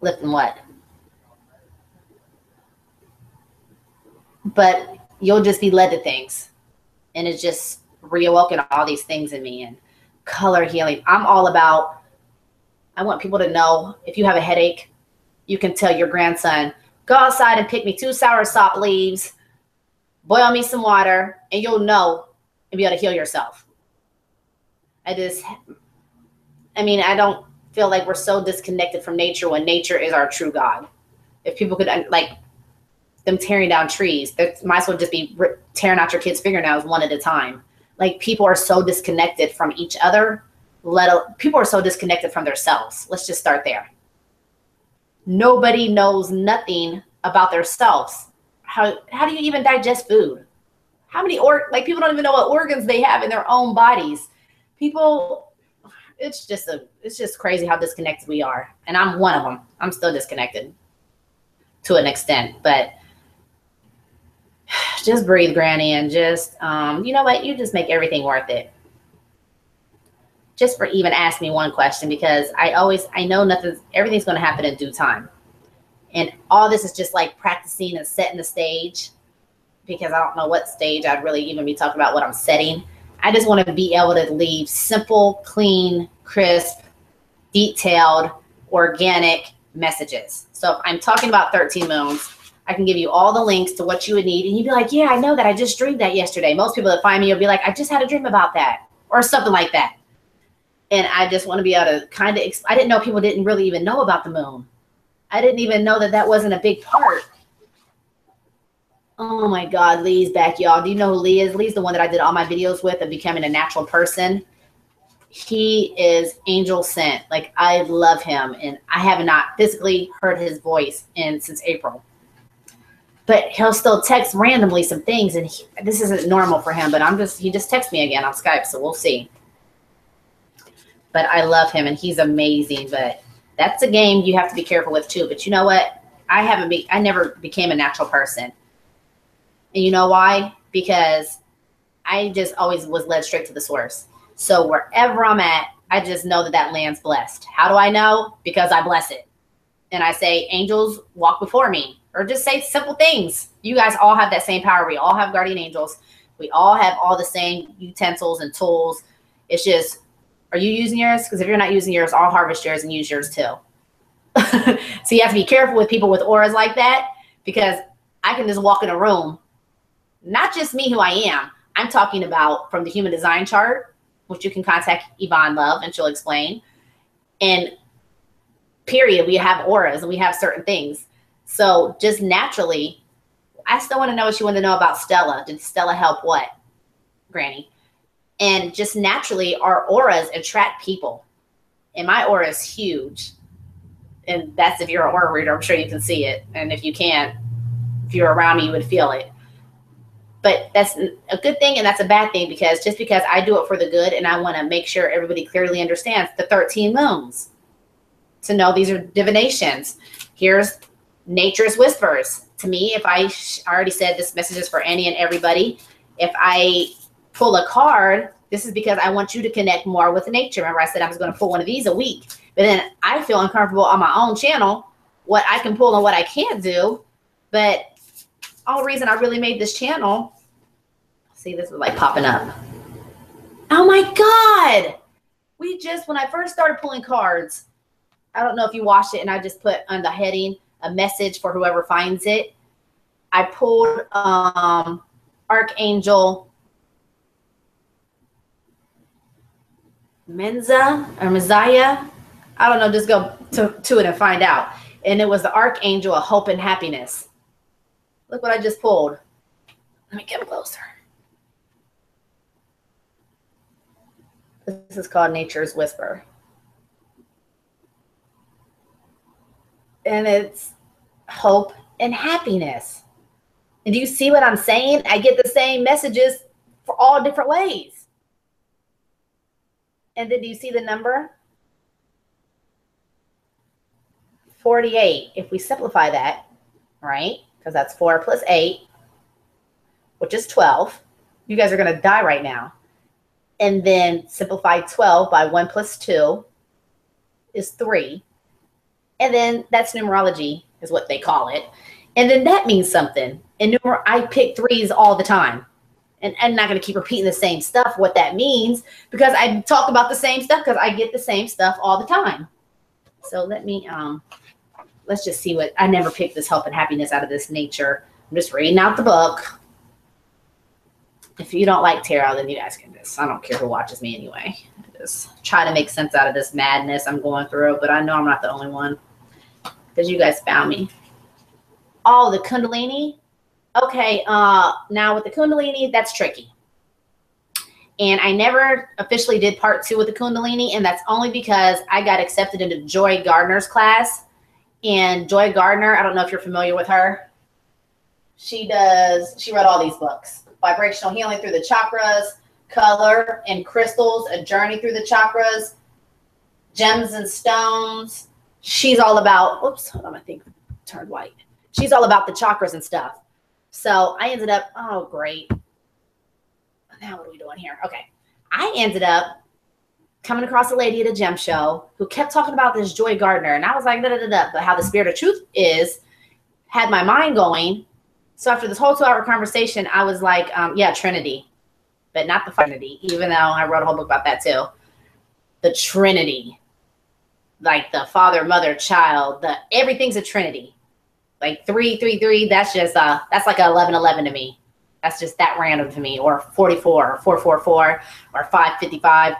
Lifting what? But you'll just be led to things. And it's just reawoken all these things in me. And color healing. I'm all about, I want people to know, if you have a headache, you can tell your grandson, go outside and pick me 2 soursop leaves, boil me some water, and you'll know and be able to heal yourself. I don't feel like we're so disconnected from nature when nature is our true God. If people could, like them tearing down trees, they might as well just be tearing out your kids' fingernails one at a time. Like people are so disconnected from each other. People are so disconnected from themselves. Let's just start there. Nobody knows nothing about themselves. How do you even digest food? How many people don't even know what organs they have in their own bodies. People, it's just crazy how disconnected we are. And I'm one of them. I'm still disconnected to an extent, but just breathe, Granny, and just, you know what? You just make everything worth it. Just for even ask me one question, because I know everything's going to happen in due time. And all this is just like practicing and setting the stage, because I don't know what stage I'd really even be talking about what I'm setting. I just want to be able to leave simple, clean, crisp, detailed, organic messages. So if I'm talking about 13 moons, I can give you all the links to what you would need. And you'd be like, yeah, I know that. I just dreamed that yesterday. Most people that find me will be like, I just had a dream about that, or something like that. And I just want to be able to kind of, I didn't know people didn't really even know about the moon. I didn't even know that wasn't a big part. Oh my God, Lee's back, y'all. Do you know who Lee is? Lee's the one that I did all my videos with of becoming a natural person. He is angel sent. Like, I love him. And I have not physically heard his voice since April. But he'll still text randomly some things. And this isn't normal for him, but he just texts me again on Skype. So we'll see. But I love him and he's amazing. But that's a game you have to be careful with too. But you know what? I never became a natural person. And you know why? Because I just always was led straight to the source. So wherever I'm at, I just know that land's blessed. How do I know? Because I bless it. And I say, angels walk before me. Or just say simple things. You guys all have that same power. We all have guardian angels. We all have all the same utensils and tools. It's just, are you using yours? Because if you're not using yours, I'll harvest yours and use yours too. So you have to be careful with people with auras like that, because I can just walk in a room. Not just me who I am. I'm talking about from the human design chart, which you can contact Yvonne Love and she'll explain. And period, we have auras and we have certain things. So just naturally, I still want to know what you want to know about Stella. Did Stella help what, Granny? And just naturally, our auras attract people. And my aura is huge. And that's if you're an aura reader, I'm sure you can see it. And if you can't, if you're around me, you would feel it. But that's a good thing and that's a bad thing, because just because I do it for the good and I want to make sure everybody clearly understands the 13 moons, to know these are divinations. Here's nature's whispers. To me, if I already said this message is for any and everybody. If I pull a card, this is because I want you to connect more with nature. Remember I said I was going to pull one of these a week, but then I feel uncomfortable on my own channel, what I can pull and what I can't do. But all reason I really made this channel, see, this was like popping up. Oh my God. When I first started pulling cards, I don't know if you watched it, and I just put on the heading a message for whoever finds it. I pulled Archangel Menza or Messiah. I don't know, just go to it and find out. And it was the Archangel of Hope and Happiness. Look what I just pulled. Let me get closer. This is called Nature's Whisper. And it's hope and happiness. And do you see what I'm saying? I get the same messages for all different ways. And then do you see the number? 48. If we simplify that, right? Because that's 4 plus 8, which is 12. You guys are going to die right now. And then simplify 12 by 1 plus 2 is 3. And then that's numerology is what they call it. And then that means something. And I pick threes all the time. And I'm not going to keep repeating the same stuff, what that means, because I talk about the same stuff because I get the same stuff all the time. So let me, let's just see what, I never picked this hope and happiness out of this nature. I'm just reading out the book. If you don't like tarot, then you guys can just, I don't care who watches me anyway. I just try to make sense out of this madness I'm going through, but I know I'm not the only one because you guys found me. Oh, the Kundalini. Okay, now with the Kundalini, that's tricky. And I never officially did part 2 with the Kundalini, and that's only because I got accepted into Joy Gardner's class. And Joy Gardner, I don't know if you're familiar with her. She wrote all these books. Vibrational Healing Through the Chakras, Color and Crystals, A Journey Through the Chakras, Gems and Stones. She's all about, oops, hold on, I think it turned white. She's all about the chakras and stuff. So I ended up, oh, great. Now what are we doing here? Okay. I ended up coming across a lady at a gem show who kept talking about this Joy Gardner. And I was like, da-da-da-da. But how the Spirit of Truth had my mind going. So after this whole 2-hour conversation, I was like, yeah, Trinity, but not the Trinity, even though I wrote a whole book about that too. The Trinity, like the Father, Mother, Child, everything's a Trinity. Like 3, 3, 3, that's just, that's like 11, 11 to me. That's just that random to me, or 44, or 444, or 555.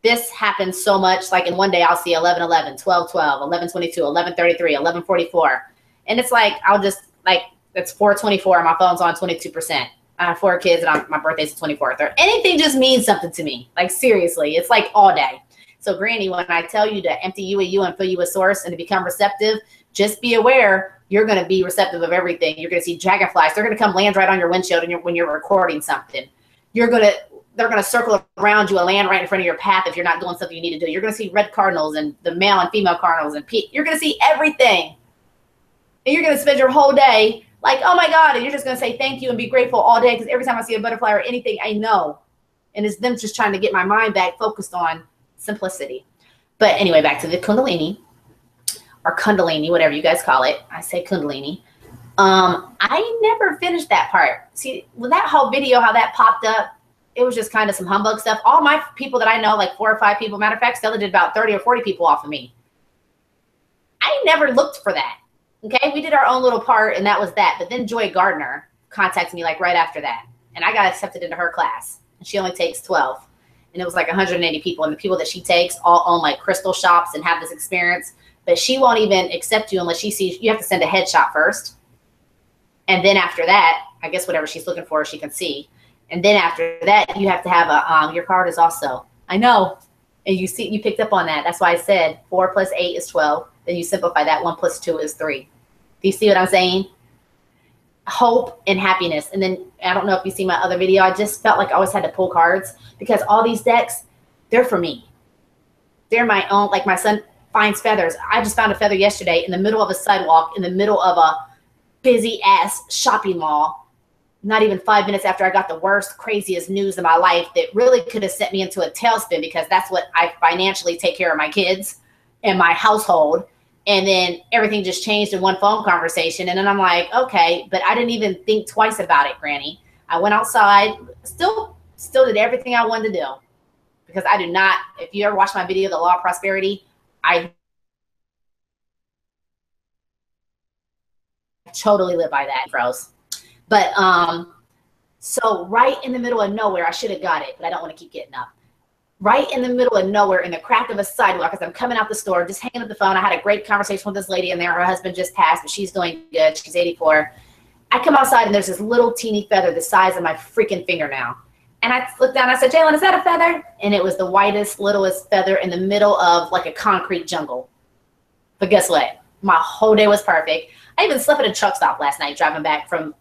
This happens so much. Like in one day, I'll see 11, 11, 12, 12, 11, 22, 11, 33, 11, 44. And it's like, I'll just like, it's 424 and my phone's on 22%. I have 4 kids and my birthday's the 24th. Anything just means something to me. Like seriously, it's like all day. So Granny, when I tell you to empty you of you and fill you with source and to become receptive, just be aware you're going to be receptive of everything. You're going to see dragonflies. They're going to come land right on your windshield when you're recording something. They're going to circle around you and land right in front of your path if you're not doing something you need to do. You're going to see red cardinals and the male and female cardinals and you're going to see everything. And you're going to spend your whole day like, oh my God, and you're just going to say thank you and be grateful all day because every time I see a butterfly or anything, I know. And it's them just trying to get my mind back focused on simplicity. But anyway, back to the Kundalini or Kundalini, whatever you guys call it. I say Kundalini. I never finished that part. See, with that whole video, how that popped up, it was just kind of some humbug stuff. All my people that I know, like 4 or 5 people, matter of fact, Stella did about 30 or 40 people off of me. I never looked for that. Okay, we did our own little part, and that was that. But then Joy Gardner contacted me like right after that, and I got accepted into her class. And she only takes 12, and it was like 180 people. And the people that she takes all own like crystal shops and have this experience. But she won't even accept you unless she sees you have to send a headshot first, and then after that, I guess whatever she's looking for, she can see. And then after that, you have to have a your card is also. I know, and you picked up on that. That's why I said 4 plus 8 is 12. Then you simplify that. 1 plus 2 is 3. Do you see what I'm saying? Hope and happiness. And then I don't know if you see my other video. I just felt like I always had to pull cards because all these decks, they're for me. They're my own. Like my son finds feathers. I just found a feather yesterday in the middle of a sidewalk, in the middle of a busy ass shopping mall. not even 5 minutes after I got the worst, craziest news of my life that really could have sent me into a tailspin, because that's what I financially take care of my kids and my household. And then everything just changed in one phone conversation. And then I'm like, okay, but I didn't even think twice about it, Granny. I went outside, still did everything I wanted to do, because I do not, if you ever watch my video, The Law of Prosperity, I totally live by that, bros. But so right in the middle of nowhere, I should have got it, but I don't want to keep getting up. Right in the middle of nowhere, in the crack of a sidewalk, as I'm coming out the store, just hanging up the phone. I had a great conversation with this lady in there. Her husband just passed, but she's doing good. She's 84. I come outside and there's this little teeny feather the size of my freaking fingernail. And I looked down and I said, Jalen, is that a feather? And it was the whitest, littlest feather in the middle of like a concrete jungle. But guess what? My whole day was perfect. I even slept at a truck stop last night driving back from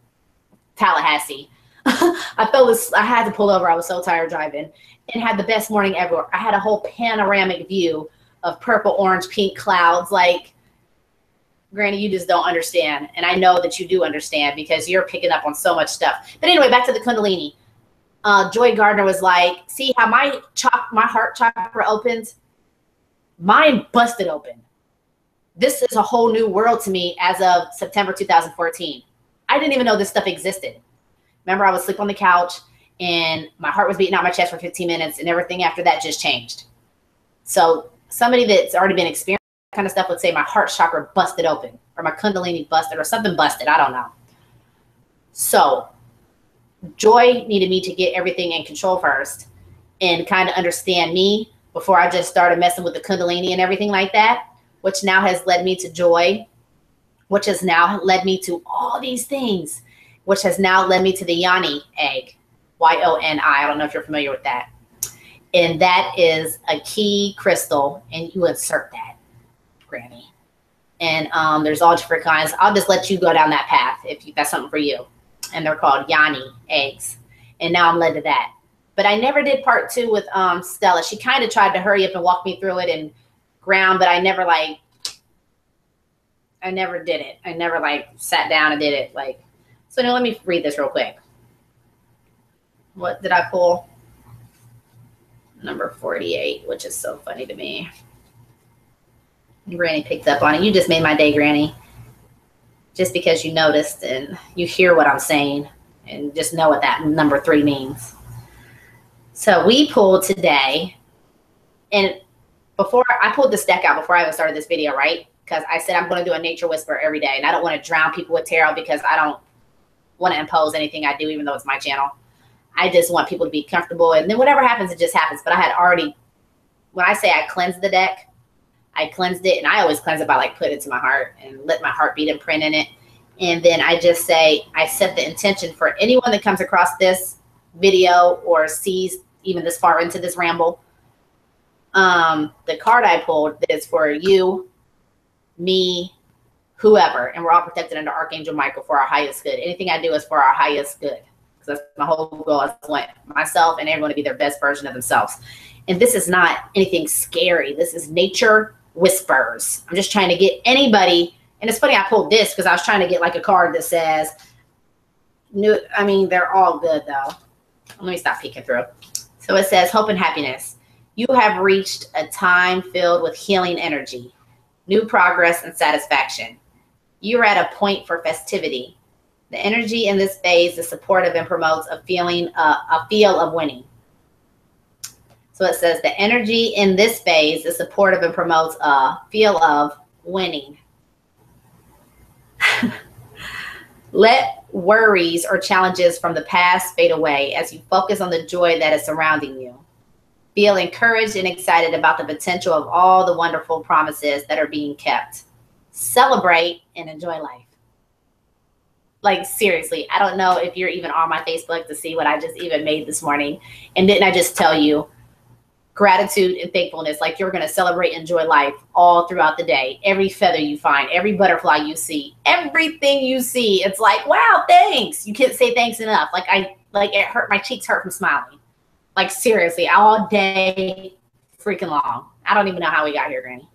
Tallahassee. I had to pull over. I was so tired driving, and had the best morning ever. I had a whole panoramic view of purple, orange, pink clouds. Like, Granny, you just don't understand. And I know that you do understand, because you're picking up on so much stuff. But anyway, back to the Kundalini. Joy Gardner was like, see how my heart chakra opens? Mine busted open. This is a whole new world to me as of September 2014. I didn't even know this stuff existed. Remember, I would sleep on the couch and my heart was beating out my chest for 15 minutes, and everything after that just changed. So somebody that's already been experiencing that kind of stuff would say my heart chakra busted open, or my Kundalini busted, or something busted. I don't know. So Joy needed me to get everything in control first and kind of understand me before I just started messing with the Kundalini and everything like that, which now has led me to Joy, which has now led me to all these things, which has now led me to the Yoni egg, Y-O-N-I. I don't know if you're familiar with that. And that is a key crystal, and you insert that, Granny. And there's all different kinds. I'll just let you go down that path if that's something for you. And they're called Yoni eggs. And now I'm led to that. But I never did part 2 with Stella. She kind of tried to hurry up and walk me through it and ground, but I never did it. I never sat down and did it. So now let me read this real quick. What did I pull? Number 48, which is so funny to me. Granny picked up on it. You just made my day, Granny. Just because you noticed and you hear what I'm saying, and just know what that number 3 means. So we pulled today, and before I pulled this deck out before I even started this video, right? Because I said I'm going to do a nature whisper every day, and I don't want to drown people with tarot, because I don't want to impose anything I do, even though it's my channel. I just want people to be comfortable, and then whatever happens, it just happens. But I had already, when I say I cleansed the deck, I cleansed it, and I always cleanse it by put it to my heart and let my heartbeat imprint in it. And then I just say, I set the intention for anyone that comes across this video or sees even this far into this ramble. The card I pulled is for you, me, whoever, and we're all protected under Archangel Michael for our highest good. Anything I do is for our highest good, because that's my whole goal. I want myself and everyone to be their best version of themselves. And this is not anything scary. This is nature whispers. I'm just trying to get anybody, and it's funny I pulled this because I was trying to get a card that says, they're all good though. Let me stop peeking through. So it says, hope and happiness. You have reached a time filled with healing energy, new progress, and satisfaction. You're at a point for festivity. The energy in this phase is supportive and promotes a feel of winning. So it says the energy in this phase is supportive and promotes a feel of winning. Let worries or challenges from the past fade away as you focus on the joy that is surrounding you. Feel encouraged and excited about the potential of all the wonderful promises that are being kept. Celebrate and enjoy life. Seriously, I don't know if you're even on my Facebook to see what I just even made this morning. And didn't I just tell you gratitude and thankfulness, you're going to celebrate and enjoy life all throughout the day. Every feather you find, every butterfly you see, everything you see, it's wow, thanks. You can't say thanks enough. It hurt, my cheeks hurt from smiling. Seriously, all day freaking long. I don't even know how we got here, Granny.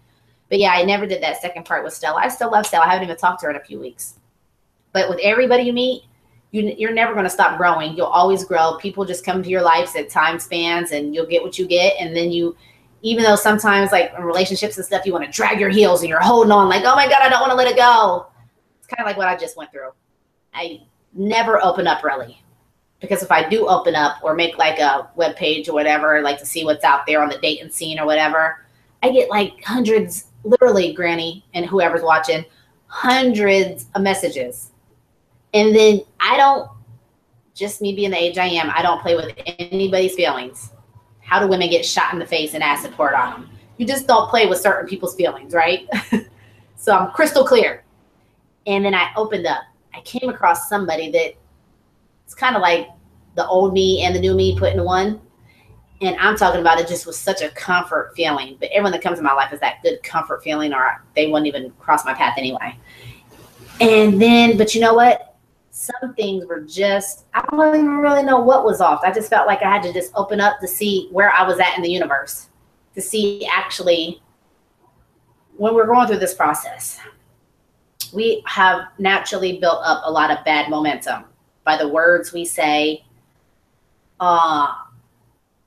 But yeah, I never did that second part with Stella. I still love Stella. I haven't even talked to her in a few weeks. But with everybody you meet, you're never going to stop growing. You'll always grow. People just come to your lives at time spans, and you'll get what you get. And then even though sometimes like in relationships and stuff, you want to drag your heels and you're holding on like, oh my God, I don't want to let it go. It's kind of like what I just went through. I never open up really, because if I do open up or make like a web page or whatever, like to see what's out there on the dating scene or whatever, I get like hundreds, literally, Granny and whoever's watching, hundreds of messages. And then I don't, just me being the age I am, I don't play with anybody's feelings. How do women get shot in the face and acid poured on them? You just don't play with certain people's feelings, right? So I'm crystal clear. And then I opened up. I came across somebody that it's kind of like the old me and the new me put in one. And I'm talking about it just was such a comfort feeling. But everyone that comes in my life is that good comfort feeling, or they wouldn't even cross my path anyway. And then, but you know what? Some things were just, I don't even really know what was off. I just felt like I had to just open up to see where I was at in the universe, to see actually when we're going through this process. We have naturally built up a lot of bad momentum by the words we say, or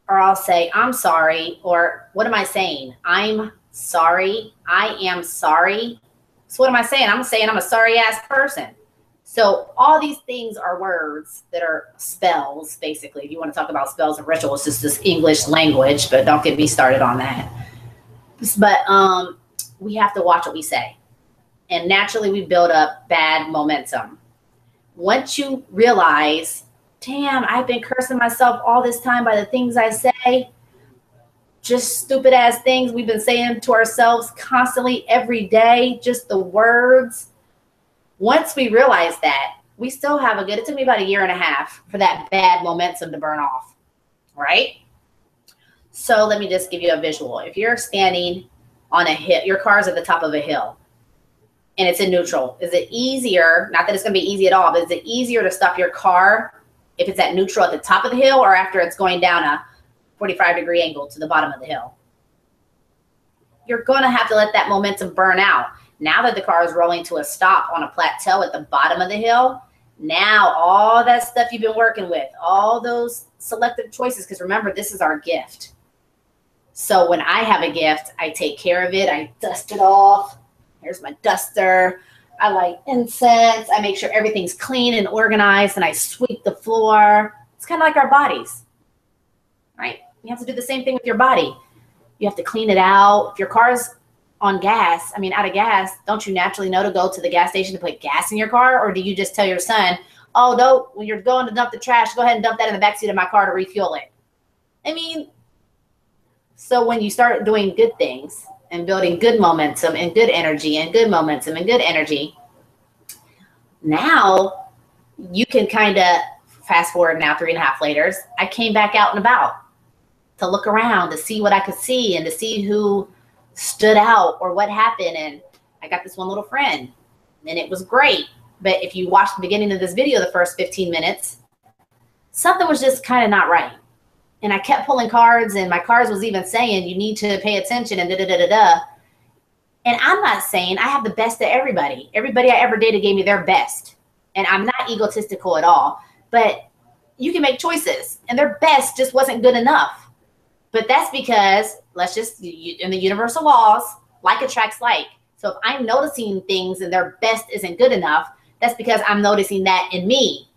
I'll say, I'm sorry, or what am I saying? I'm sorry. I am sorry. So what am I saying? I'm saying I'm a sorry ass person. So all these things are words that are spells, basically. If you want to talk about spells and rituals, it's just this English language, but don't get me started on that. But we have to watch what we say. And naturally, we build up bad momentum. Once you realize, damn, I've been cursing myself all this time by the things I say, just stupid ass things we've been saying to ourselves constantly every day, just the words. Once we realize that, we still have it took me about 1.5 years for that bad momentum to burn off, right? So let me just give you a visual. If you're standing on a hill, your car's at the top of a hill, and it's in neutral. Is it easier, not that it's going to be easy at all, but is it easier to stop your car if it's at neutral at the top of the hill or after it's going down a 45-degree angle to the bottom of the hill? You're going to have to let that momentum burn out. Now that the car is rolling to a stop on a plateau at the bottom of the hill, now all that stuff you've been working with, all those selective choices, because remember, this is our gift. So when I have a gift, I take care of it. I dust it off. Here's my duster. I light incense. I make sure everything's clean and organized, and I sweep the floor. It's kind of like our bodies, right? You have to do the same thing with your body. You have to clean it out. If your car's on gas, out of gas, don't you naturally know to go to the gas station to put gas in your car? Or do you just tell your son, oh, no, when you're going to dump the trash, go ahead and dump that in the backseat of my car to refuel it? So when you start doing good things and building good momentum and good energy and good momentum and good energy, now you can kind of fast forward now 3.5 later, I came back out and about to look around to see what I could see and to see who stood out or what happened. And I got this one little friend, and it was great. But if you watch the beginning of this video, the first 15 minutes, something was just kind of not right. And I kept pulling cards, and my cards was even saying, you need to pay attention and da-da-da-da-da. And I'm not saying I have the best of everybody. Everybody I ever dated gave me their best. And I'm not egotistical at all. But you can make choices, and their best just wasn't good enough. But that's because, in the universal laws, like attracts like. So if I'm noticing things and their best isn't good enough, that's because I'm noticing that in me.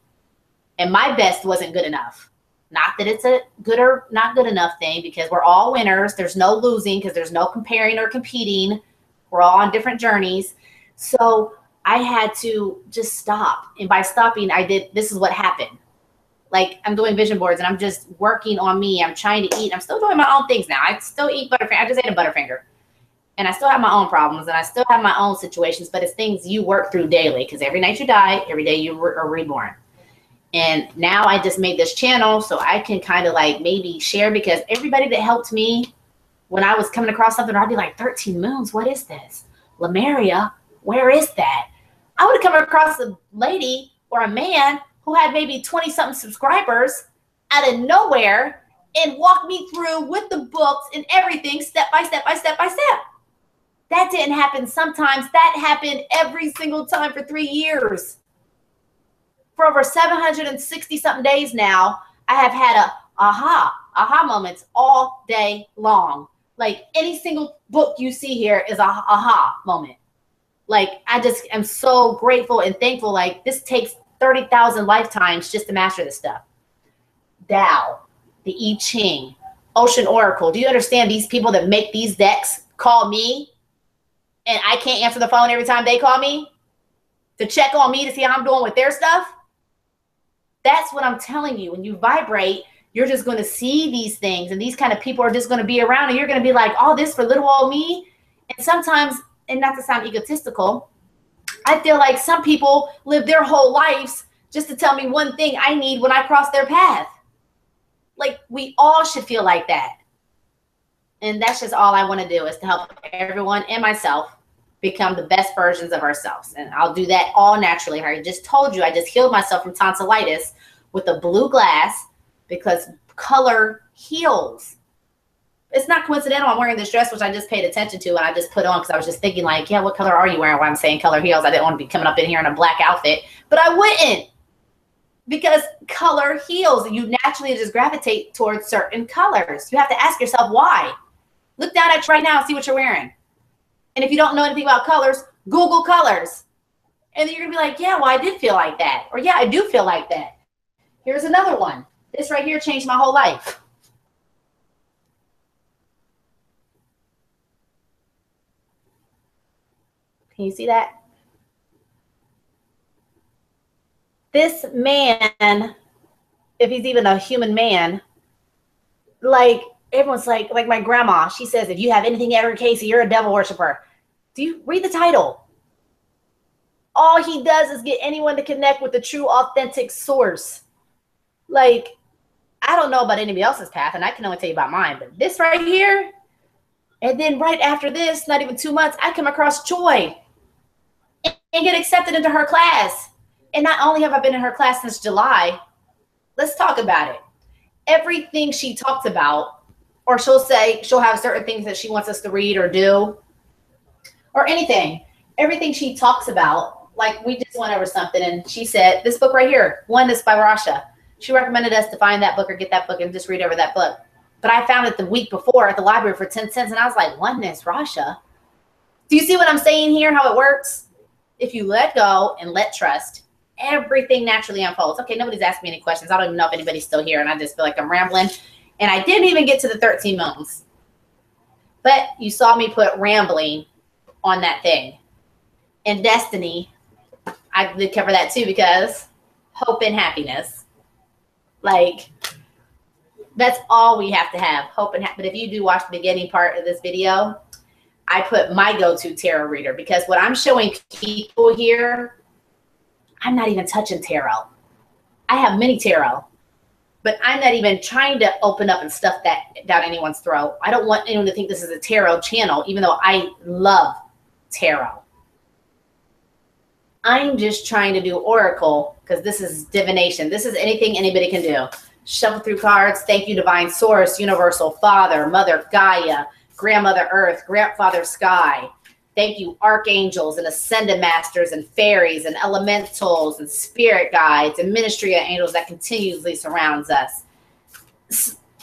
And my best wasn't good enough. Not that it's a good or not good enough thing, because we're all winners. There's no losing, because there's no comparing or competing. We're all on different journeys. So I had to just stop. And by stopping, this is what happened. Like, I'm doing vision boards, and I'm just working on me. I'm trying to eat. I'm still doing my own things now. I still eat Butterfinger. I just ate a Butterfinger. And I still have my own problems, and I still have my own situations, but it's things you work through daily, because every night you die, every day you are reborn. And now I just made this channel so I can kind of like maybe share, because everybody that helped me when I was coming across something, I'd be like, 13 moons, what is this? Lemuria, where is that? I would have come across a lady or a man who had maybe 20-something subscribers out of nowhere and walked me through with the books and everything, step by step by step by step. That didn't happen sometimes. That happened every single time for 3 years. For over 760 something days now, I have had a aha moments all day long. Like any single book you see here is a aha moment. Like I just am so grateful and thankful. Like this takes 30,000 lifetimes just to master this stuff. Tao, the I Ching, Ocean Oracle. Do you understand these people that make these decks call me and I can't answer the phone every time they call me to check on me to see how I'm doing with their stuff? That's what I'm telling you. When you vibrate, you're just going to see these things, and these kind of people are just going to be around, and you're going to be like, all this for little old me. And sometimes, and not to sound egotistical, I feel like some people live their whole lives just to tell me one thing I need when I cross their path. Like we all should feel like that. And that's just all I want to do, is to help everyone and myself become the best versions of ourselves. And I'll do that all naturally. I just told you, I just healed myself from tonsillitis with a blue glass, because color heals. It's not coincidental I'm wearing this dress, which I just paid attention to, and I just put on because I was just thinking like, yeah, what color are you wearing when I'm saying color heals? I didn't want to be coming up in here in a black outfit, but I wouldn't, because color heals. You naturally just gravitate towards certain colors. You have to ask yourself why. Look down at you right now and see what you're wearing. And if you don't know anything about colors, Google colors. And then you're going to be like, yeah, well, I did feel like that. Or yeah, I do feel like that. Here's another one. This right here changed my whole life. Can you see that? This man, if he's even a human man, like everyone's like my grandma, she says, if you have anything ever, Casey, you're a devil worshiper. Do you read the title? All he does is get anyone to connect with the true, authentic source. Like, I don't know about anybody else's path, and I can only tell you about mine, but this right here, and then right after this, not even 2 months, I come across Joy and get accepted into her class. And not only have I been in her class since July, let's talk about it. Everything she talks about, or she'll say, she'll have certain things that she wants us to read or do, or anything. Everything she talks about, like we just went over something, and she said, this book right here, Oneness by Rasha. She recommended us to find that book or get that book and just read over that book. But I found it the week before at the library for 10 cents, and I was like, Oneness, Rasha. Do you see what I'm saying here, how it works? If you let go and let trust, everything naturally unfolds. Okay, nobody's asked me any questions. I don't even know if anybody's still here, and I just feel like I'm rambling. And I didn't even get to the 13 moons. But you saw me put rambling on that thing. And destiny, I did cover that too, because hope and happiness. Like, that's all we have to have, hope and happiness. But if you do watch the beginning part of this video, I put my go-to tarot reader, because what I'm showing people here, I'm not even touching tarot. I have many tarot, but I'm not even trying to open up and stuff that down anyone's throat. I don't want anyone to think this is a tarot channel, even though I love tarot. I'm just trying to do oracle, because this is divination. This is anything anybody can do. Shuffle through cards. Thank you, Divine Source, Universal Father, Mother Gaia, Grandmother Earth, Grandfather Sky. Thank you, archangels and ascended masters and fairies and elementals and spirit guides and ministry of angels that continuously surrounds us.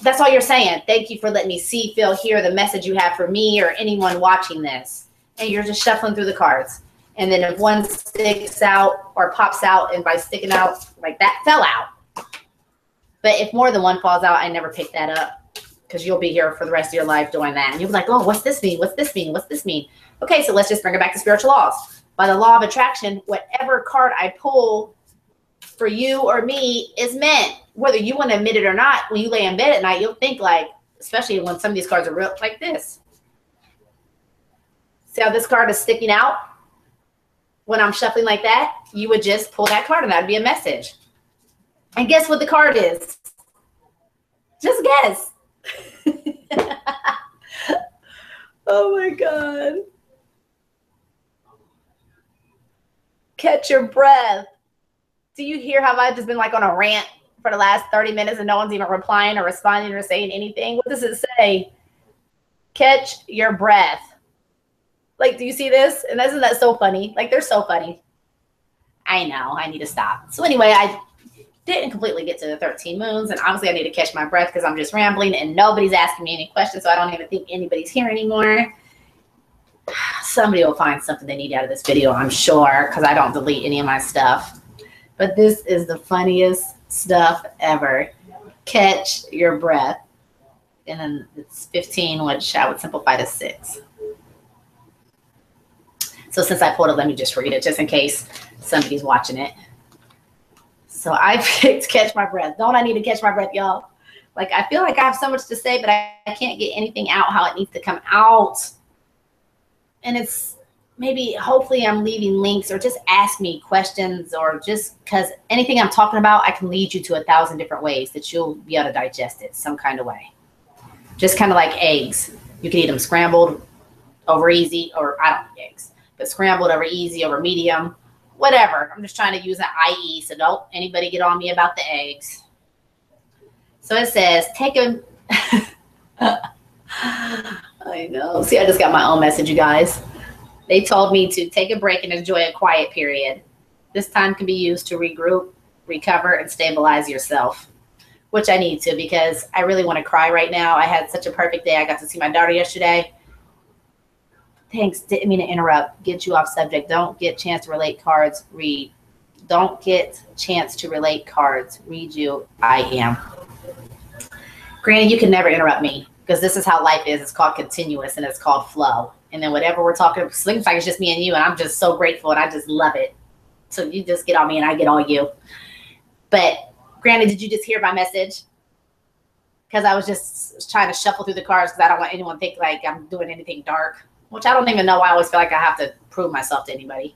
That's all you're saying. Thank you for letting me see, feel, hear the message you have for me or anyone watching this. And you're just shuffling through the cards. And then if one sticks out or pops out, and by sticking out, like that fell out. But if more than one falls out, I never pick that up, because you'll be here for the rest of your life doing that. And you'll be like, oh, what's this mean? What's this mean? What's this mean? Okay, so let's just bring it back to spiritual laws. By the law of attraction, whatever card I pull for you or me is meant. Whether you want to admit it or not, when you lay in bed at night, you'll think like, especially when some of these cards are real, like this. See how this card is sticking out? When I'm shuffling like that, you would just pull that card and that'd be a message. And guess what the card is? Just guess. Oh my God. Catch your breath. Do you hear how I've just been like on a rant for the last 30 minutes and no one's even replying or responding or saying anything? What does it say? Catch your breath. Like, do you see this? And isn't that so funny? Like, they're so funny. I know, I need to stop. So anyway, I didn't completely get to the 13 moons, and obviously I need to catch my breath because I'm just rambling and nobody's asking me any questions, so I don't even think anybody's here anymore. Somebody will find something they need out of this video, I'm sure, because I don't delete any of my stuff. But this is the funniest stuff ever. Catch your breath. And then it's 15, which I would simplify to 6. So since I pulled it, let me just read it just in case somebody's watching it. So I picked catch my breath. Don't I need to catch my breath, y'all? Like, I feel like I have so much to say, but I can't get anything out how it needs to come out. And it's maybe, hopefully I'm leaving links, or just ask me questions, or just because anything I'm talking about, I can lead you to 1,000 different ways that you'll be able to digest it some kind of way. Just kind of like eggs. You can eat them scrambled over easy, or I don't eat eggs, but scrambled over easy, over medium, whatever. I'm just trying to use an IE, so don't anybody get on me about the eggs. So it says, take a... I know. See, I just got my own message, you guys. They told me to take a break and enjoy a quiet period. This time can be used to regroup, recover, and stabilize yourself, which I need to, because I really want to cry right now. I had such a perfect day. I got to see my daughter yesterday. Thanks. Didn't mean to interrupt. Get you off subject. Don't get chance to relate cards. Read. Don't get chance to relate cards. Read you. I am. Granny, you can never interrupt me, because this is how life is. It's called continuous, and it's called flow. And then whatever we're talking, it seems like it's just me and you, and I'm just so grateful, and I just love it. So you just get on me, and I get on you. But Granny, did you just hear my message? Because I was just trying to shuffle through the cards, because I don't want anyone to think like I'm doing anything dark, which I don't even know why I always feel like I have to prove myself to anybody.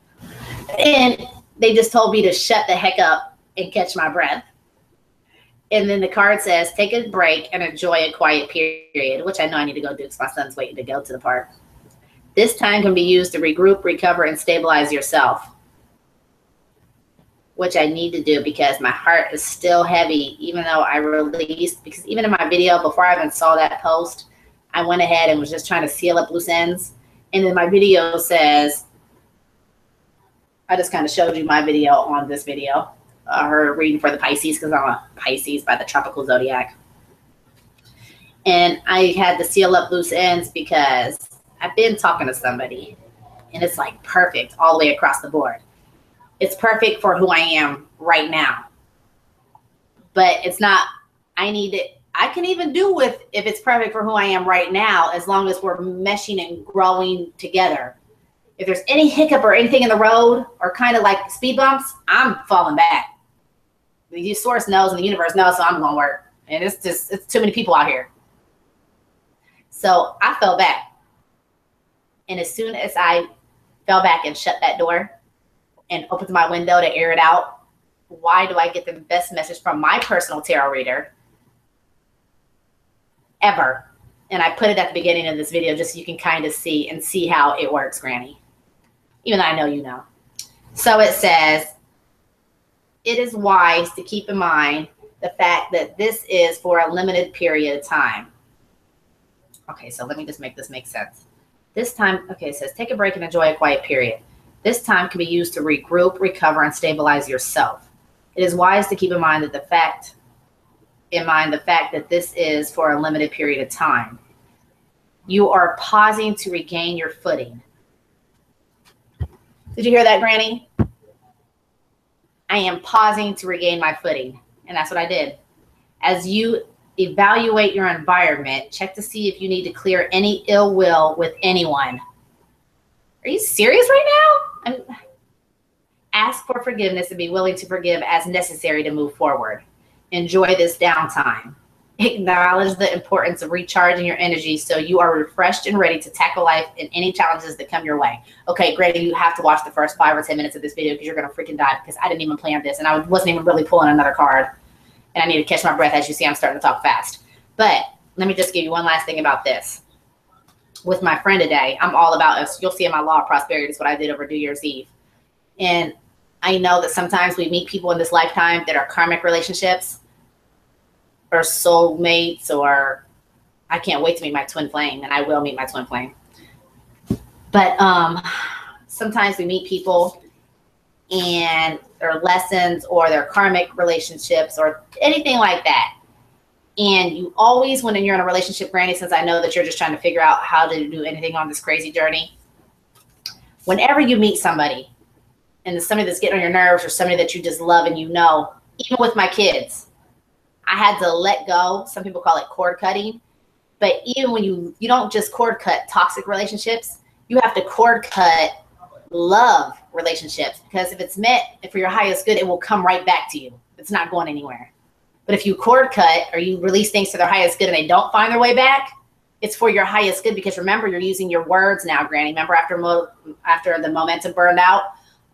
And they just told me to shut the heck up and catch my breath. And then the card says, take a break and enjoy a quiet period, which I know I need to go do because my son's waiting to go to the park. This time can be used to regroup, recover, and stabilize yourself, which I need to do because my heart is still heavy, even though I released, because even in my video, before I even saw that post, I went ahead and was just trying to seal up loose ends. And then my video says, I just kind of showed you my video on this video, her reading for the Pisces, because I'm a Pisces by the tropical zodiac. And I had to seal up loose ends because I've been talking to somebody, and it's like perfect all the way across the board. It's perfect for who I am right now. But it's not, I need it. I can even do with if it's perfect for who I am right now, as long as we're meshing and growing together. If there's any hiccup or anything in the road, or kind of like speed bumps, I'm falling back. The source knows and the universe knows, so I'm going to work. And it's just, it's too many people out here. So I fell back. And as soon as I fell back and shut that door and opened my window to air it out, why do I get the best message from my personal tarot reader ever? And I put it at the beginning of this video just so you can kind of see how it works, Granny. Even though I know you know. So it says, it is wise to keep in mind the fact that this is for a limited period of time. Okay, so let me just make this make sense. This time, okay, it says, take a break and enjoy a quiet period. This time can be used to regroup, recover, and stabilize yourself. It is wise to keep in mind the fact that this is for a limited period of time. You are pausing to regain your footing. Did you hear that, Granny? I am pausing to regain my footing. And that's what I did. As you evaluate your environment, check to see if you need to clear any ill will with anyone. Are you serious right now? Ask for forgiveness and be willing to forgive as necessary to move forward. Enjoy this downtime. Acknowledge the importance of recharging your energy so you are refreshed and ready to tackle life and any challenges that come your way. Okay, Grady, you have to watch the first 5 or 10 minutes of this video because you're going to freaking die, because I didn't even plan this and I wasn't even really pulling another card. And I need to catch my breath. As you see, I'm starting to talk fast. But let me just give you one last thing about this. With my friend today, I'm all about us. You'll see in my Law of Prosperity, that's what I did over New Year's Eve. And I know that sometimes we meet people in this lifetime that are karmic relationships or soulmates, or I can't wait to meet my twin flame, and I will meet my twin flame. But sometimes we meet people and their lessons or their karmic relationships or anything like that. And you always, when you're in a relationship, Granny, since I know that you're just trying to figure out how to do anything on this crazy journey, whenever you meet somebody and it's somebody that's getting on your nerves or somebody that you just love and you know, even with my kids, I had to let go. Some people call it cord cutting. But even when you don't just cord cut toxic relationships, you have to cord cut love relationships, because if it's meant for your highest good, it will come right back to you. It's not going anywhere. But if you cord cut or you release things to their highest good and they don't find their way back, it's for your highest good, because remember, you're using your words now, Granny. Remember, after the momentum burned out,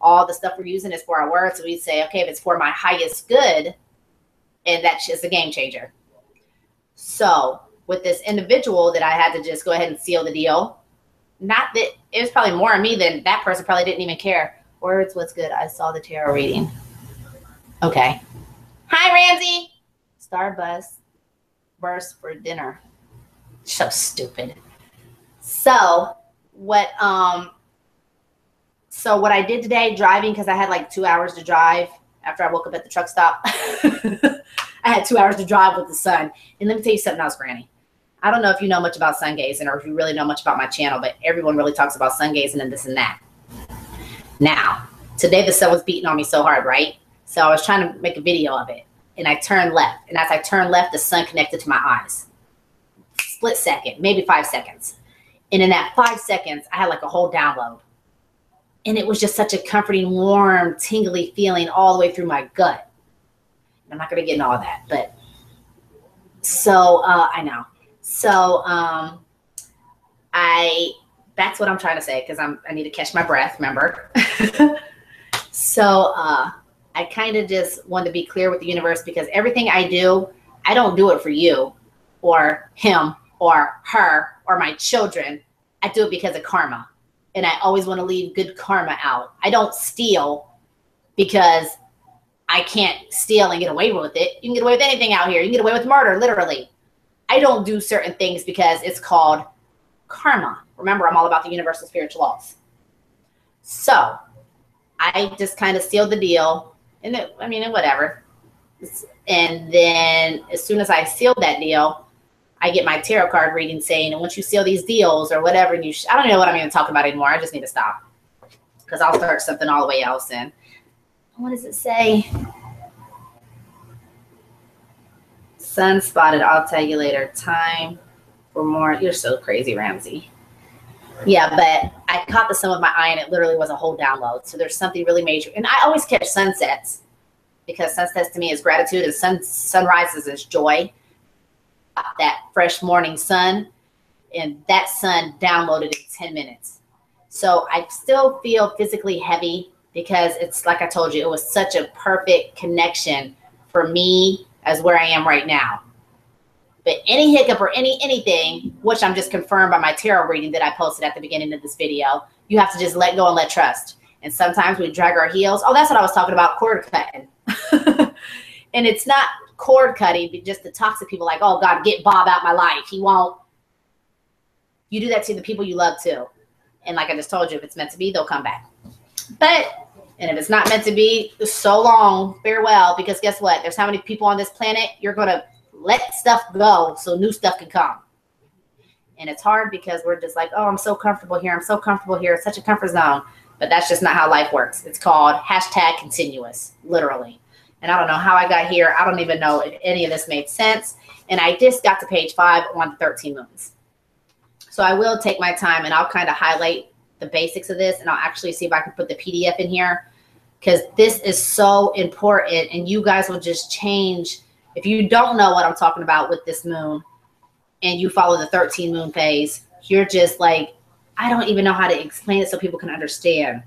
all the stuff we're using is for our words. So we'd say, okay, if it's for my highest good, and that's just a game changer. So with this individual that I had to just go ahead and seal the deal, not that it was probably more on me than that person probably didn't even care. Words, what's good? I saw the tarot reading. Okay. Hi, Ramsey. Starburst for dinner. So stupid. So what I did today, driving, because I had like 2 hours to drive after I woke up at the truck stop. I had 2 hours to drive with the sun. And let me tell you something else, Granny. I don't know if you know much about sun gazing or if you really know much about my channel, but everyone really talks about sun gazing and this and that. Now, today the sun was beating on me so hard, right? So I was trying to make a video of it. And I turned left. And as I turned left, the sun connected to my eyes. Split second, maybe 5 seconds. And in that 5 seconds, I had like a whole download. And it was just such a comforting, warm, tingly feeling all the way through my gut. I'm not going to get into all that, but so I know. So that's what I'm trying to say, because I need to catch my breath, remember? So I kind of just wanted to be clear with the universe, because everything I do, I don't do it for you or him or her or my children. I do it because of karma. And I always want to leave good karma out. I don't steal because I can't steal and get away with it. You can get away with anything out here. You can get away with murder, literally. I don't do certain things because it's called karma. Remember, I'm all about the universal spiritual laws. So I just kind of sealed the deal. And whatever. And then as soon as I sealed that deal, I get my tarot card reading saying, and once you seal these deals or whatever, and I don't know what I'm even talking about anymore. I just need to stop, because I'll start something all the way else. And what does it say? Sun spotted. I'll tell you later. Time for more. You're so crazy, Ramsey. Yeah, but I caught the sun with my eye, and it literally was a whole download. So there's something really major. And I always catch sunsets, because sunsets to me is gratitude, and sunrises is joy. That fresh morning sun, and that sun downloaded in 10 minutes. So I still feel physically heavy, because it's like I told you, it was such a perfect connection for me as where I am right now. But any hiccup or anything, which I'm just confirmed by my tarot reading that I posted at the beginning of this video, you have to just let go and let trust. And sometimes we drag our heels. Oh, that's what I was talking about, cord cutting. And it's not cord cutting, but just the toxic people like, oh God, get Bob out my life. He won't. You do that to the people you love too. And like I just told you, if it's meant to be, they'll come back. And if it's not meant to be, so long, farewell, because guess what? There's how many people on this planet, you're going to let stuff go so new stuff can come. And it's hard because we're just like, oh, I'm so comfortable here. I'm so comfortable here. It's such a comfort zone. But that's just not how life works. It's called #continuous, literally. And I don't know how I got here. I don't even know if any of this made sense. And I just got to page 5 on 13 moons. So I will take my time, and I'll kind of highlight the basics of this, and I'll actually see if I can put the PDF in here, because this is so important, and you guys will just change. If you don't know what I'm talking about with this moon and you follow the 13 moon phase, you're just like, I don't even know how to explain it so people can understand.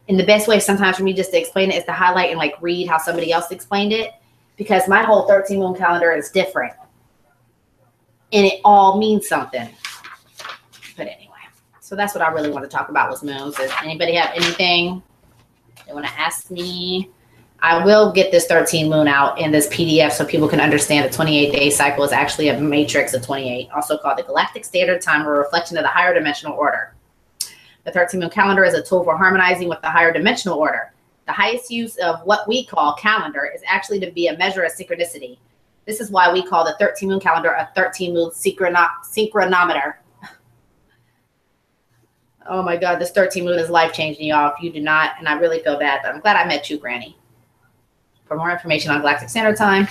And the best way sometimes for me just to explain it is to highlight and like read how somebody else explained it, because my whole 13 moon calendar is different and it all means something. But anyway, so that's what I really want to talk about was moons. Does anybody have anything they want to ask me? I will get this 13 moon out in this PDF so people can understand the 28-day cycle is actually a matrix of 28, also called the Galactic Standard Time, or a reflection of the higher dimensional order. The 13-moon calendar is a tool for harmonizing with the higher dimensional order. The highest use of what we call calendar is actually to be a measure of synchronicity. This is why we call the 13-moon calendar a 13-moon synchronometer. Oh my God, this 13-moon is life-changing, y'all. If you do not, and I really feel bad, but I'm glad I met you, Granny. For more information on Galactic Standard Time,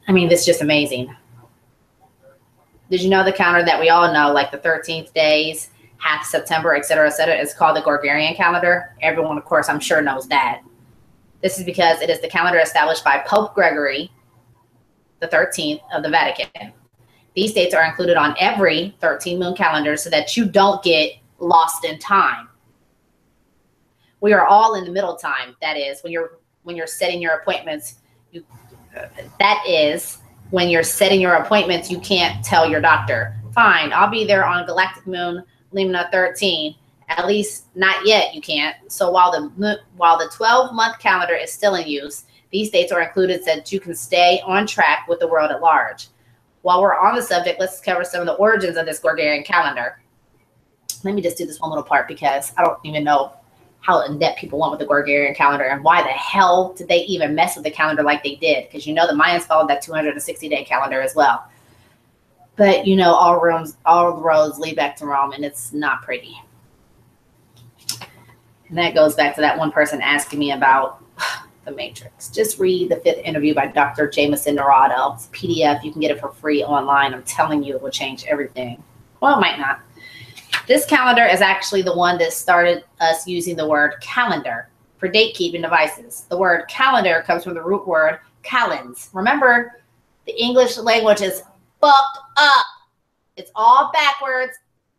I mean, this is just amazing. Did you know the calendar that we all know, like the 13th days, half September, et cetera, is called the Gregorian calendar? Everyone, of course, I'm sure knows that. This is because it is the calendar established by Pope Gregory the 13th of the Vatican. These dates are included on every 13-moon calendar so that you don't get lost in time. We are all in the middle time. That is when you're setting your appointments. When you're setting your appointments, you can't tell your doctor, fine, I'll be there on Galactic Moon Limna 13. At least not yet, you can't. So while the 12-month calendar is still in use, these dates are included so that you can stay on track with the world at large. While we're on the subject, let's cover some of the origins of this Gregorian calendar. Let me just do this one little part because I don't even know how in-depth people went with the Gregorian calendar and why the hell did they even mess with the calendar like they did? Because you know the Mayans followed that 260-day calendar as well. But you know all roads lead back to Rome, and it's not pretty. And that goes back to that one person asking me about the Matrix. Just read the 5th interview by Dr. Jameson Norado. It's a PDF. You can get it for free online. I'm telling you, it will change everything. Well, it might not. This calendar is actually the one that started us using the word calendar for date-keeping devices. The word calendar comes from the root word calends. Remember, the English language is fucked up. It's all backwards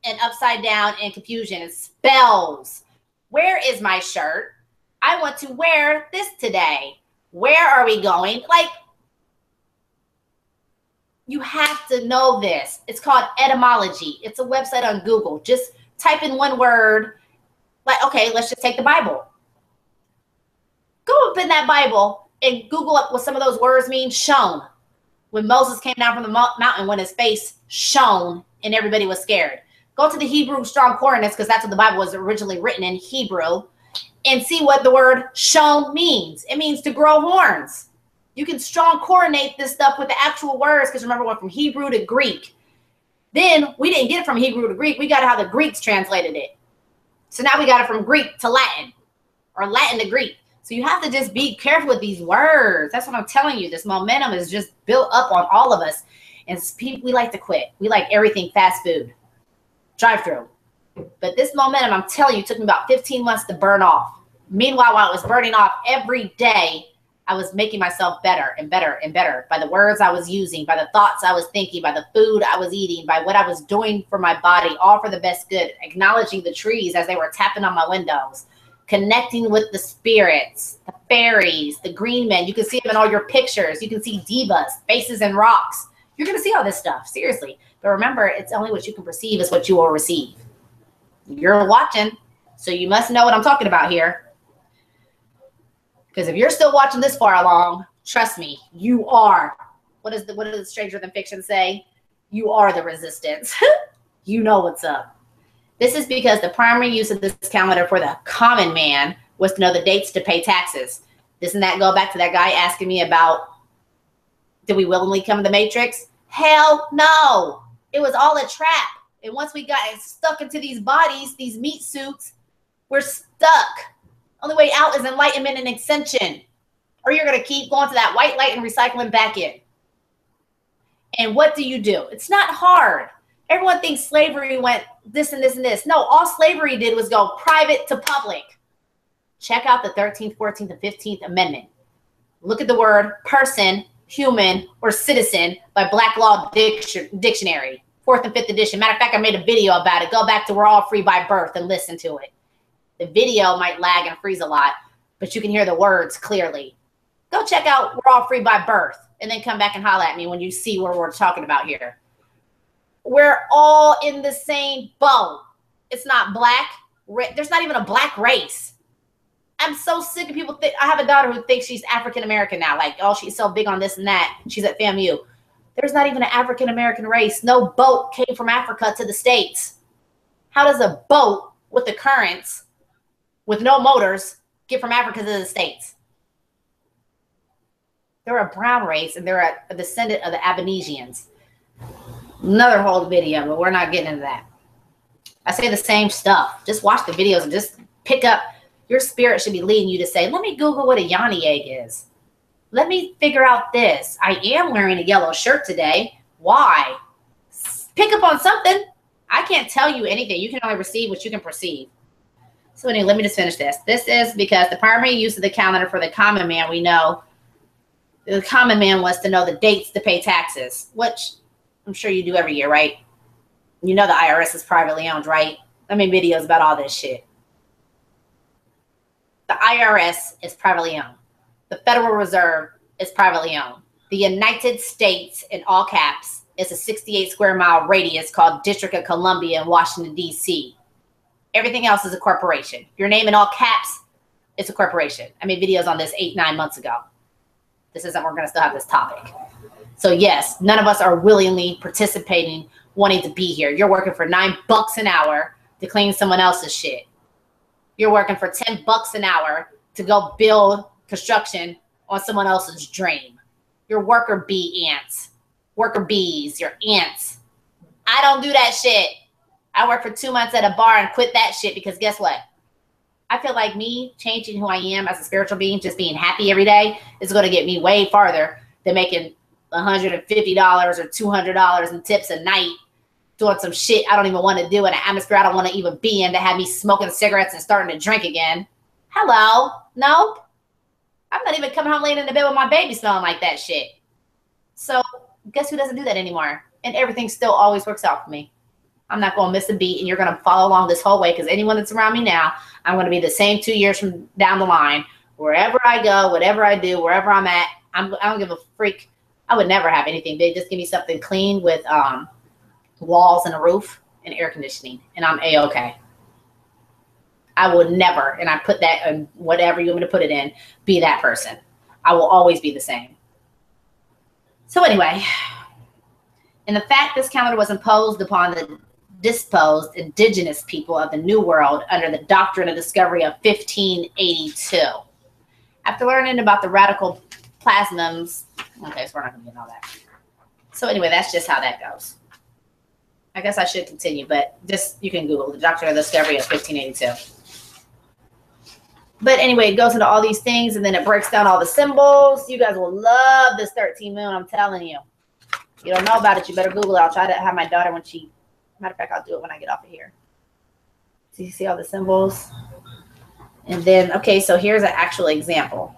and upside down and confusion. It spells. Where is my shirt? I want to wear this today. Where are we going? Like, you have to know this. It's called etymology. It's a website on Google. Just type in one word. Like, okay, let's just take the Bible. Go up in that Bible and Google up what some of those words mean. Shone. When Moses came down from the mountain, when his face shone and everybody was scared. Go to the Hebrew Strong Concordance, because that's what the Bible was originally written in, Hebrew, and see what the word shone means. It means to grow horns. You can strong coordinate this stuff with the actual words, because remember, we went from Hebrew to Greek. Then we didn't get it from Hebrew to Greek. We got it how the Greeks translated it. So now we got it from Greek to Latin, or Latin to Greek. So you have to just be careful with these words. That's what I'm telling you. This momentum is just built up on all of us. And people, we like to quit. We like everything fast food, drive-through. But this momentum, I'm telling you, took me about 15 months to burn off. Meanwhile, while I was burning off every day, I was making myself better and better and better by the words I was using, by the thoughts I was thinking, by the food I was eating, by what I was doing for my body, all for the best good, acknowledging the trees as they were tapping on my windows, connecting with the spirits, the fairies, the green men. You can see them in all your pictures. You can see divas, faces and rocks. You're going to see all this stuff, seriously. But remember, it's only what you can perceive is what you will receive. You're watching, so you must know what I'm talking about here. Because if you're still watching this far along, trust me, you are. What does the Stranger Than Fiction say? You are the resistance. You know what's up. This is because the primary use of this calendar for the common man was to know the dates to pay taxes. Doesn't that go back to that guy asking me about, did we willingly come to the Matrix? Hell no. It was all a trap. And once we got stuck into these bodies, these meat suits, we're stuck. Only way out is enlightenment and ascension. Or you're going to keep going to that white light and recycling back in. And what do? It's not hard. Everyone thinks slavery went this and this and this. No, all slavery did was go private to public. Check out the 13th, 14th, and 15th Amendment. Look at the word person, human, or citizen by Black Law Dictionary, 4th and 5th edition. Matter of fact, I made a video about it. Go back to We're All Free by Birth and listen to it. The video might lag and freeze a lot, but you can hear the words clearly. Go check out We're All Free by Birth and then come back and holler at me when you see what we're talking about here. We're all in the same boat. It's not black. There's not even a black race. I'm so sick of people think. I have a daughter who thinks she's African-American now. Like, oh, she's so big on this and that. She's at FAMU. There's not even an African-American race. No boat came from Africa to the States. How does a boat with the currents, with no motors, get from Africa to the States? They're a brown race, and they're a descendant of the Aborigines. Another whole video, but we're not getting into that. I say the same stuff. Just watch the videos and just pick up. Your spirit should be leading you to say, let me Google what a yoni egg is. Let me figure out this. I am wearing a yellow shirt today. Why? Pick up on something. I can't tell you anything. You can only receive what you can perceive. So anyway, let me just finish this. This is because the primary use of the calendar for the common man, we know, the common man wants to know the dates to pay taxes, which I'm sure you do every year, right? You know the IRS is privately owned, right? I mean, videos about all this shit. The IRS is privately owned. The Federal Reserve is privately owned. The United States, in all caps, is a 68 square mile radius called District of Columbia in Washington, D.C. Everything else is a corporation. Your name in all caps, it's a corporation. I made videos on this 8-9 months ago. This isn't, we're going to still have this topic. So yes, none of us are willingly participating, wanting to be here. You're working for $9 an hour to clean someone else's shit. You're working for $10 an hour to go build construction on someone else's dream. Your worker bee ants, worker bees, your ants. I don't do that shit. I worked for 2 months at a bar and quit that shit because guess what? I feel like me changing who I am as a spiritual being, just being happy every day, is going to get me way farther than making $150 or $200 in tips a night doing some shit I don't even want to do in an atmosphere I don't want to even be in, to have me smoking cigarettes and starting to drink again. Hello? Nope. I'm not even coming home laying in the bed with my baby smelling like that shit. So guess who doesn't do that anymore? And everything still always works out for me. I'm not going to miss a beat, and you're going to follow along this whole way, because anyone that's around me now, I'm going to be the same 2 years from down the line. Wherever I go, whatever I do, wherever I'm at, I don't give a freak. I would never have anything. They just give me something clean with walls and a roof and air conditioning, and I'm A-okay. I will never, and I put that in whatever you want me to put it in, be that person. I will always be the same. So anyway, and the fact this calendar was imposed upon the disposed indigenous people of the New World under the doctrine of discovery of 1582. After learning about the radical plasmons, okay, so we're not going to get all that. So anyway, that's just how that goes. I guess I should continue, but just, you can Google the doctrine of discovery of 1582. But anyway, it goes into all these things, and then it breaks down all the symbols. You guys will love this 13 moon, I'm telling you. If you don't know about it, you better Google it. I'll try to have my daughter when she, matter of fact, I'll do it when I get off of here. So you see all the symbols? And then, okay, so here's an actual example.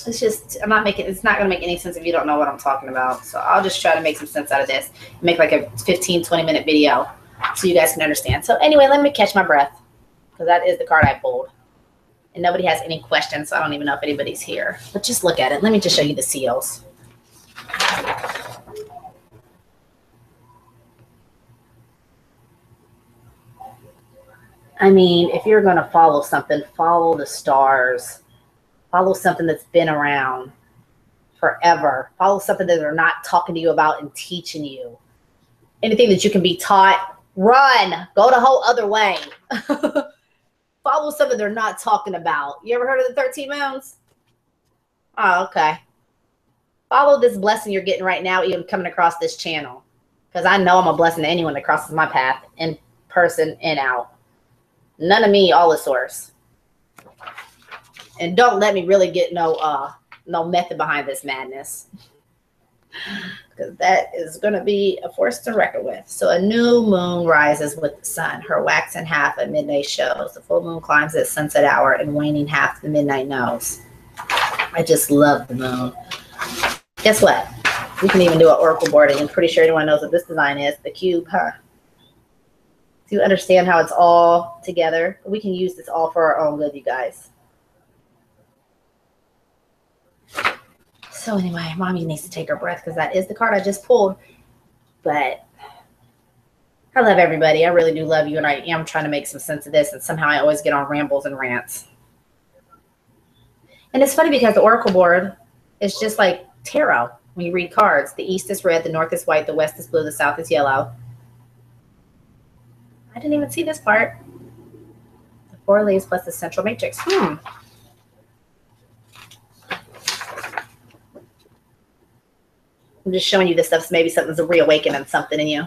It's just, I'm not making, it's not going to make any sense if you don't know what I'm talking about. So I'll just try to make some sense out of this. Make like a 15, 20-minute video so you guys can understand. So anyway, let me catch my breath, because that is the card I pulled. And nobody has any questions, so I don't even know if anybody's here. But just look at it. Let me just show you the seals. I mean, if you're going to follow something, follow the stars. Follow something that's been around forever. Follow something that they're not talking to you about and teaching you. Anything that you can be taught, run. Go the whole other way. Follow something they're not talking about. You ever heard of the 13 moons? Oh, okay. Follow this blessing you're getting right now, even coming across this channel. Because I know I'm a blessing to anyone that crosses my path, in person and out. None of me, all the source. And don't let me really get no method behind this madness. Because that is going to be a force to reckon with. So a new moon rises with the sun. Her waxing half at midnight shows. The full moon climbs at sunset hour, and waning half the midnight knows. I just love the moon. Guess what? We can even do an oracle board, and I'm pretty sure everyone knows what this design is. The cube, huh? Do you understand how it's all together? We can use this all for our own good, you guys. So anyway, mommy needs to take her breath, because that is the card I just pulled. But I love everybody. I really do love you, and I am trying to make some sense of this, and somehow I always get on rambles and rants. And it's funny because the oracle board is just like tarot. When you read cards, the east is red, the north is white, the west is blue, the south is yellow. I didn't even see this part. The 4 leaves plus the central matrix. I'm just showing you this stuff, so maybe something's reawakening something in you.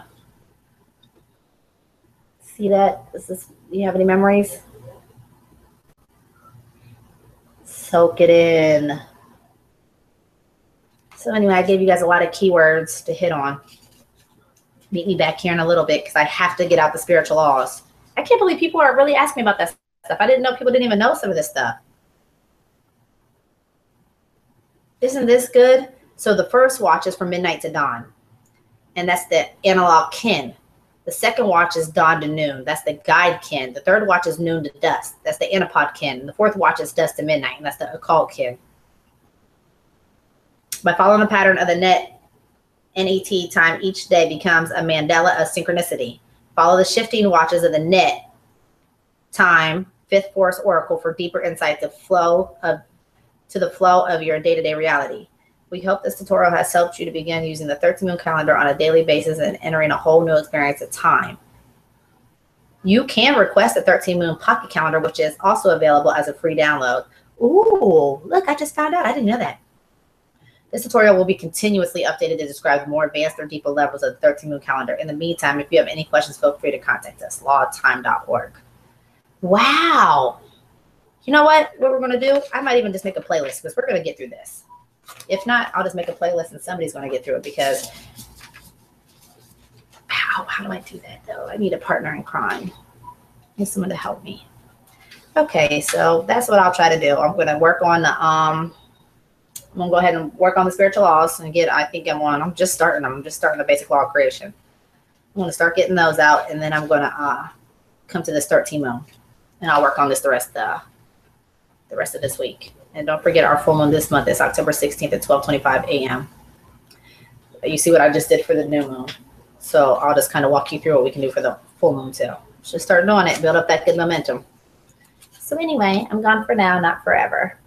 See that? Do you have any memories? Soak it in. So anyway, I gave you guys a lot of keywords to hit on. Meet me back here in a little bit because I have to get out the spiritual laws. I can't believe people are really asking me about that stuff. I didn't know people didn't even know some of this stuff. Isn't this good? So the first watch is from midnight to dawn. And that's the analog kin. The second watch is dawn to noon. That's the guide kin. The third watch is noon to dusk. That's the anapod kin. The fourth watch is dusk to midnight. And that's the occult kin. By following the pattern of the NET time, each day becomes a mandala of synchronicity. Follow the shifting watches of the NET time, fifth force oracle for deeper insight to the flow of your day-to-day reality. We hope this tutorial has helped you to begin using the 13 moon calendar on a daily basis and entering a whole new experience of time. You can request a 13 moon pocket calendar, which is also available as a free download. Ooh, look, I just found out. I didn't know that. This tutorial will be continuously updated to describe more advanced or deeper levels of the 13 moon calendar. In the meantime, if you have any questions, feel free to contact us, lawtime.org. Wow. You know what we're going to do? I might even just make a playlist because we're going to get through this. If not, I'll just make a playlist and somebody's going to get through it because how do I do that though? I need a partner in crime. I need someone to help me. Okay, so that's what I'll try to do. I'm going to work on the I'm going to go ahead and work on the spiritual laws and I'm just starting the basic law of creation. I'm going to start getting those out, and then I'm going to come to this 13 moon, and I'll work on this the rest of this week. And don't forget our full moon this month is October 16th at 12:25 a.m. You see what I just did for the new moon. So I'll just kind of walk you through what we can do for the full moon too. Just start doing it, build up that good momentum. So anyway, I'm gone for now, not forever.